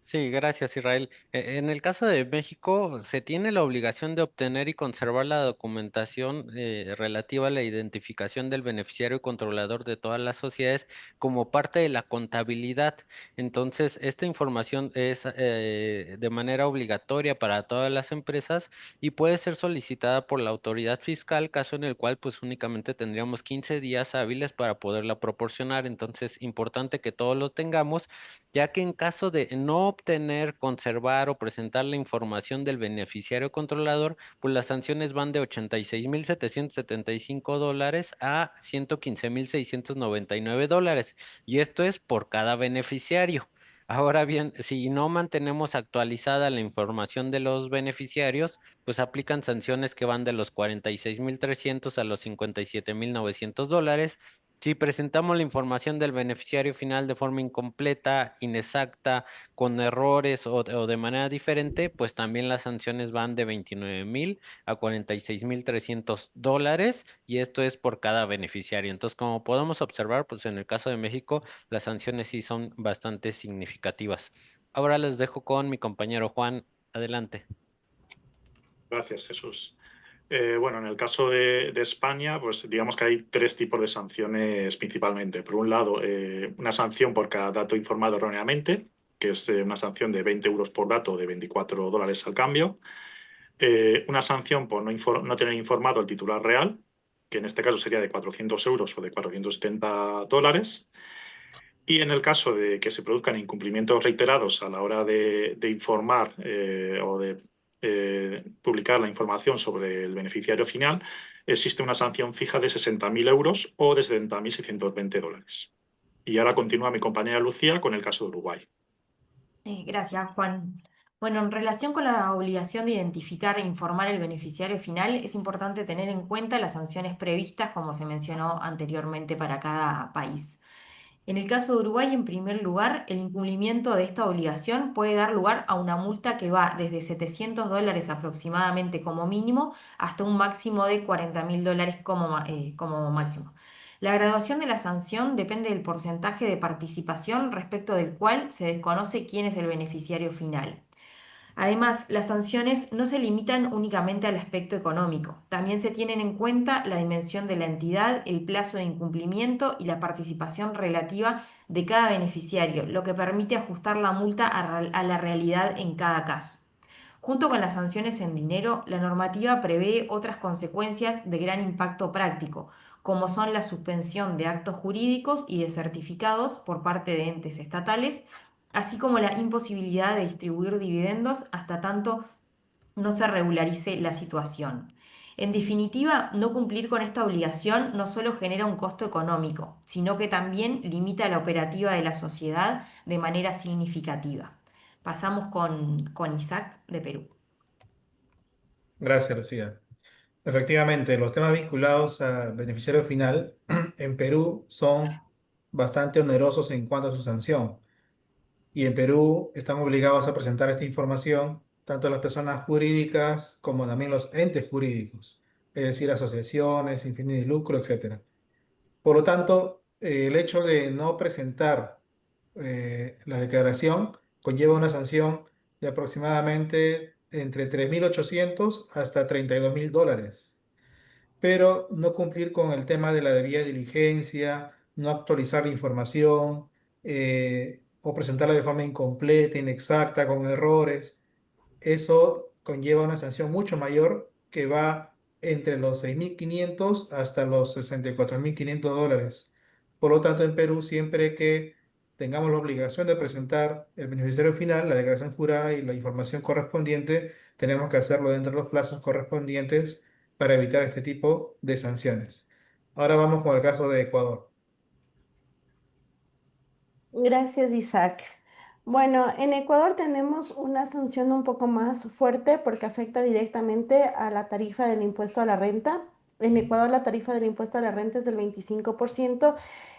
Sí, gracias, Israel. En el caso de México, se tiene la obligación de obtener y conservar la documentación relativa a la identificación del beneficiario y controlador de todas las sociedades como parte de la contabilidad. Entonces, esta información es de manera obligatoria para todas las empresas y puede ser solicitada por la autoridad fiscal, caso en el cual pues únicamente tendríamos 15 días hábiles para poderla proporcionar. Entonces, importante que todos lo tengamos, ya que en caso de no obtener, conservar o presentar la información del beneficiario controlador, pues las sanciones van de 86.775 dólares a 115.699 dólares. Y esto es por cada beneficiario. Ahora bien, si no mantenemos actualizada la información de los beneficiarios, pues aplican sanciones que van de los 46.300 a los 57.900 dólares. Si presentamos la información del beneficiario final de forma incompleta, inexacta, con errores o de manera diferente, pues también las sanciones van de 29,000 a 46,300 dólares y esto es por cada beneficiario. Entonces, como podemos observar, pues en el caso de México, las sanciones sí son bastante significativas. Ahora les dejo con mi compañero Juan. Adelante. Gracias, Jesús. Bueno, en el caso de España, pues digamos que hay tres tipos de sanciones principalmente. Por un lado, una sanción por cada dato informado erróneamente, que es una sanción de 20 euros por dato, de 24 dólares al cambio. Una sanción por no tener informado el titular real, que en este caso sería de 400 euros o de 470 dólares. Y en el caso de que se produzcan incumplimientos reiterados a la hora de informar o de publicar la información sobre el beneficiario final, existe una sanción fija de 60.000 euros o de 70.620 dólares. Y ahora continúa mi compañera Lucía con el caso de Uruguay. Gracias, Juan. Bueno, en relación con la obligación de identificar e informar el beneficiario final, es importante tener en cuenta las sanciones previstas, como se mencionó anteriormente, para cada país. En el caso de Uruguay, en primer lugar, el incumplimiento de esta obligación puede dar lugar a una multa que va desde 700 dólares aproximadamente como mínimo hasta un máximo de 40.000 dólares como máximo. La graduación de la sanción depende del porcentaje de participación respecto del cual se desconoce quién es el beneficiario final. Además, las sanciones no se limitan únicamente al aspecto económico, también se tienen en cuenta la dimensión de la entidad, el plazo de incumplimiento y la participación relativa de cada beneficiario, lo que permite ajustar la multa a la realidad en cada caso. Junto con las sanciones en dinero, la normativa prevé otras consecuencias de gran impacto práctico, como son la suspensión de actos jurídicos y de certificados por parte de entes estatales, así como la imposibilidad de distribuir dividendos hasta tanto no se regularice la situación. En definitiva, no cumplir con esta obligación no solo genera un costo económico, sino que también limita la operativa de la sociedad de manera significativa. Pasamos con Isaac de Perú. Gracias, Lucía. Efectivamente, los temas vinculados al beneficiario final en Perú son bastante onerosos en cuanto a su sanción. Y en Perú están obligados a presentar esta información tanto las personas jurídicas como también los entes jurídicos, es decir, asociaciones sin fines de lucro, etcétera. Por lo tanto, el hecho de no presentar la declaración conlleva una sanción de aproximadamente entre 3.800 hasta 32.000 dólares. Pero no cumplir con el tema de la debida diligencia, no actualizar la información o presentarla de forma incompleta, inexacta, con errores, eso conlleva una sanción mucho mayor que va entre los 6.500 hasta los 64.500 dólares. Por lo tanto, en Perú, siempre que tengamos la obligación de presentar el beneficiario final, la declaración jurada y la información correspondiente, tenemos que hacerlo dentro de los plazos correspondientes para evitar este tipo de sanciones. Ahora vamos con el caso de Ecuador. Gracias, Isaac. Bueno, en Ecuador tenemos una sanción un poco más fuerte porque afecta directamente a la tarifa del impuesto a la renta. En Ecuador la tarifa del impuesto a la renta es del 25%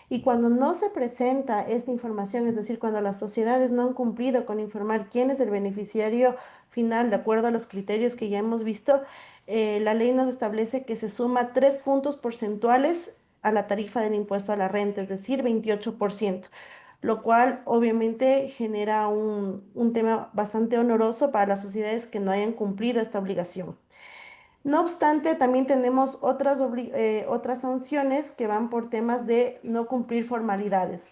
y cuando no se presenta esta información, es decir, cuando las sociedades no han cumplido con informar quién es el beneficiario final de acuerdo a los criterios que ya hemos visto, la ley nos establece que se suma 3 puntos porcentuales a la tarifa del impuesto a la renta, es decir, 28%, lo cual obviamente genera un tema bastante oneroso para las sociedades que no hayan cumplido esta obligación. No obstante, también tenemos otras sanciones que van por temas de no cumplir formalidades.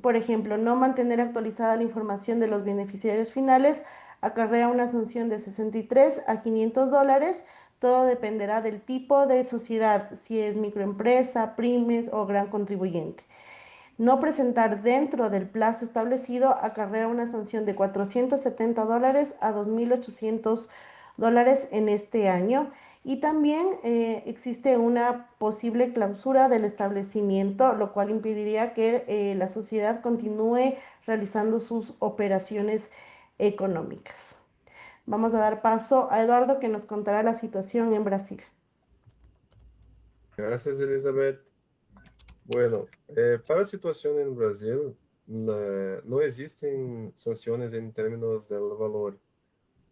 Por ejemplo, no mantener actualizada la información de los beneficiarios finales acarrea una sanción de 63 a 500 dólares. Todo dependerá del tipo de sociedad, si es microempresa, pymes o gran contribuyente. No presentar dentro del plazo establecido acarrea una sanción de 470 dólares a 2.800 dólares en este año. Y también existe una posible clausura del establecimiento, lo cual impediría que la sociedad continúe realizando sus operaciones económicas. Vamos a dar paso a Eduardo que nos contará la situación en Brasil. Gracias, Elizabeth. Bueno, para la situación en Brasil, no existen sanciones en términos del valor.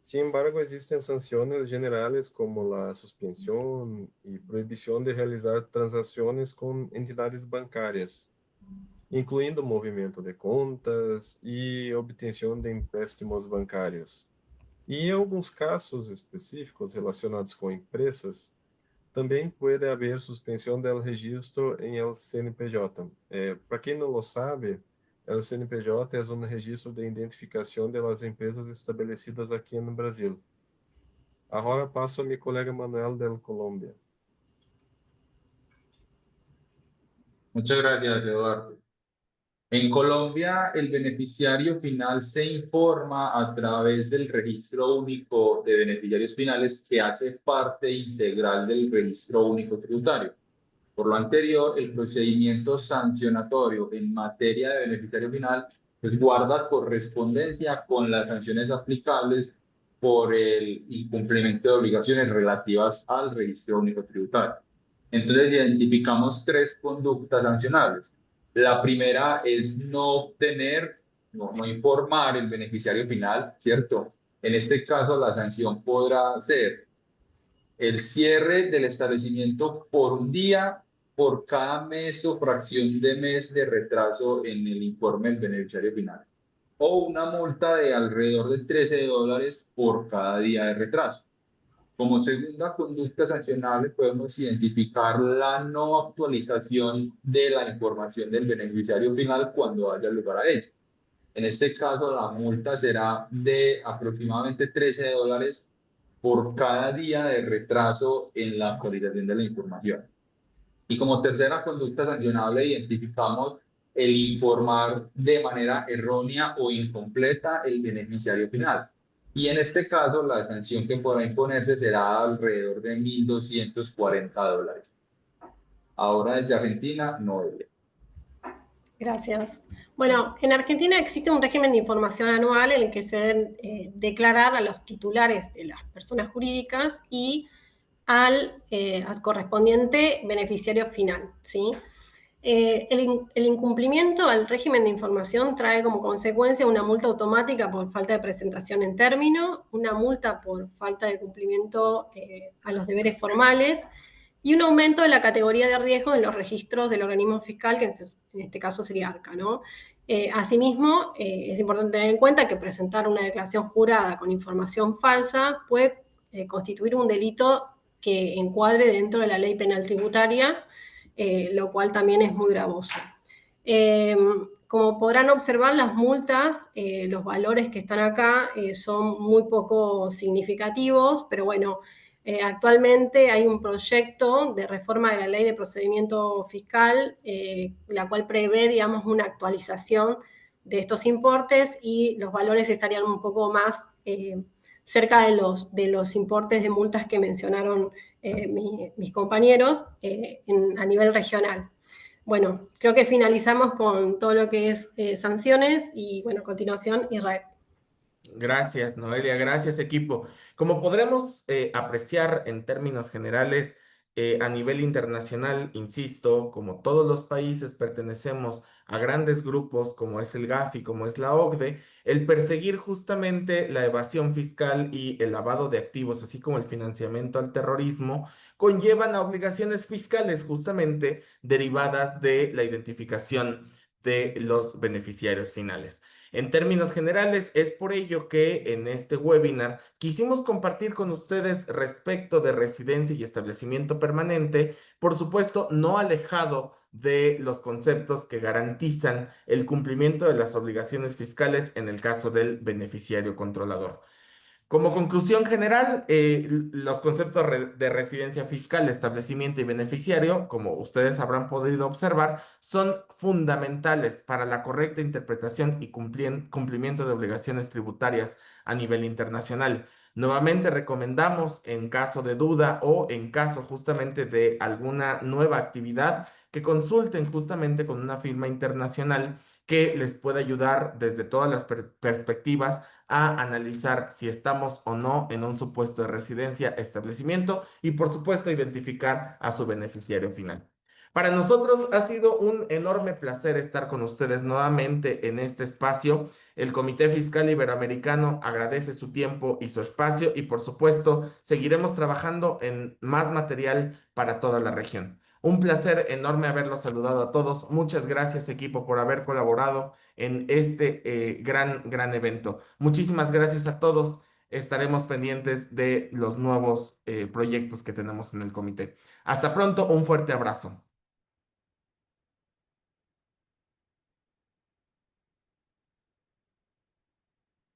Sin embargo, existen sanciones generales como la suspensión y prohibición de realizar transacciones con entidades bancarias, incluindo movimento de contas y obtención de empréstimos bancários. E em alguns casos específicos relacionados com empresas, também pode haver suspensão do registro em el CNPJ. Para quem não lo sabe, el CNPJ é um registro de identificação das empresas estabelecidas aqui no Brasil. Agora passo a mi colega Manuel del Colômbia. Muchas gracias, Eduardo. En Colombia, el beneficiario final se informa a través del registro único de beneficiarios finales que hace parte integral del registro único tributario. Por lo anterior, el procedimiento sancionatorio en materia de beneficiario final pues, guarda correspondencia con las sanciones aplicables por el incumplimiento de obligaciones relativas al registro único tributario. Entonces, identificamos tres conductas sancionables. La primera es no informar el beneficiario final, ¿cierto? En este caso, la sanción podrá ser el cierre del establecimiento por un día por cada mes o fracción de mes de retraso en el informe del beneficiario final, o una multa de alrededor de $13 por cada día de retraso. Como segunda conducta sancionable podemos identificar la no actualización de la información del beneficiario final cuando haya lugar a ello. En este caso, la multa será de aproximadamente $13 por cada día de retraso en la actualización de la información. Y como tercera conducta sancionable identificamos el informar de manera errónea o incompleta el beneficiario final. Y en este caso, la sanción que podrá imponerse será alrededor de $1.240. Ahora desde Argentina, Noelia. Gracias. Bueno, en Argentina existe un régimen de información anual en el que se deben declarar a los titulares de las personas jurídicas y al correspondiente beneficiario final, ¿sí? El incumplimiento al régimen de información trae como consecuencia una multa automática por falta de presentación en término, una multa por falta de cumplimiento a los deberes formales y un aumento de la categoría de riesgo en los registros del organismo fiscal, que en este caso sería ARCA, ¿no? Asimismo, es importante tener en cuenta que presentar una declaración jurada con información falsa puede constituir un delito que encuadre dentro de la ley penal tributaria, lo cual también es muy gravoso. Como podrán observar, las multas, los valores que están acá son muy poco significativos, pero bueno, actualmente hay un proyecto de reforma de la Ley de Procedimiento Fiscal, la cual prevé, digamos, una actualización de estos importes y los valores estarían un poco más cerca de los importes de multas que mencionaron mis compañeros a nivel regional. Bueno, creo que finalizamos con todo lo que es sanciones y, bueno, a continuación, Israel. Gracias, Noelia. Gracias, equipo. Como podremos apreciar en términos generales, a nivel internacional, insisto, como todos los países pertenecemos a grandes grupos como es el GAFI, como es la OCDE, el perseguir justamente la evasión fiscal y el lavado de activos, así como el financiamiento al terrorismo, conllevan a obligaciones fiscales justamente derivadas de la identificación de los beneficiarios finales. En términos generales, es por ello que en este webinar quisimos compartir con ustedes respecto de residencia y establecimiento permanente, por supuesto, no alejado de los conceptos que garantizan el cumplimiento de las obligaciones fiscales en el caso del beneficiario controlador. Como conclusión general, los conceptos de residencia fiscal, establecimiento y beneficiario, como ustedes habrán podido observar, son fundamentales para la correcta interpretación y cumplimiento de obligaciones tributarias a nivel internacional. Nuevamente recomendamos, en caso de duda o en caso justamente de alguna nueva actividad, que consulten justamente con una firma internacional que les pueda ayudar desde todas las perspectivas a analizar si estamos o no en un supuesto de residencia, establecimiento y por supuesto identificar a su beneficiario final. Para nosotros ha sido un enorme placer estar con ustedes nuevamente en este espacio. El Comité Fiscal Iberoamericano agradece su tiempo y su espacio y por supuesto seguiremos trabajando en más material para toda la región. Un placer enorme haberlos saludado a todos. Muchas gracias, equipo, por haber colaborado en este gran evento. Muchísimas gracias a todos. Estaremos pendientes de los nuevos proyectos que tenemos en el comité. Hasta pronto, un fuerte abrazo.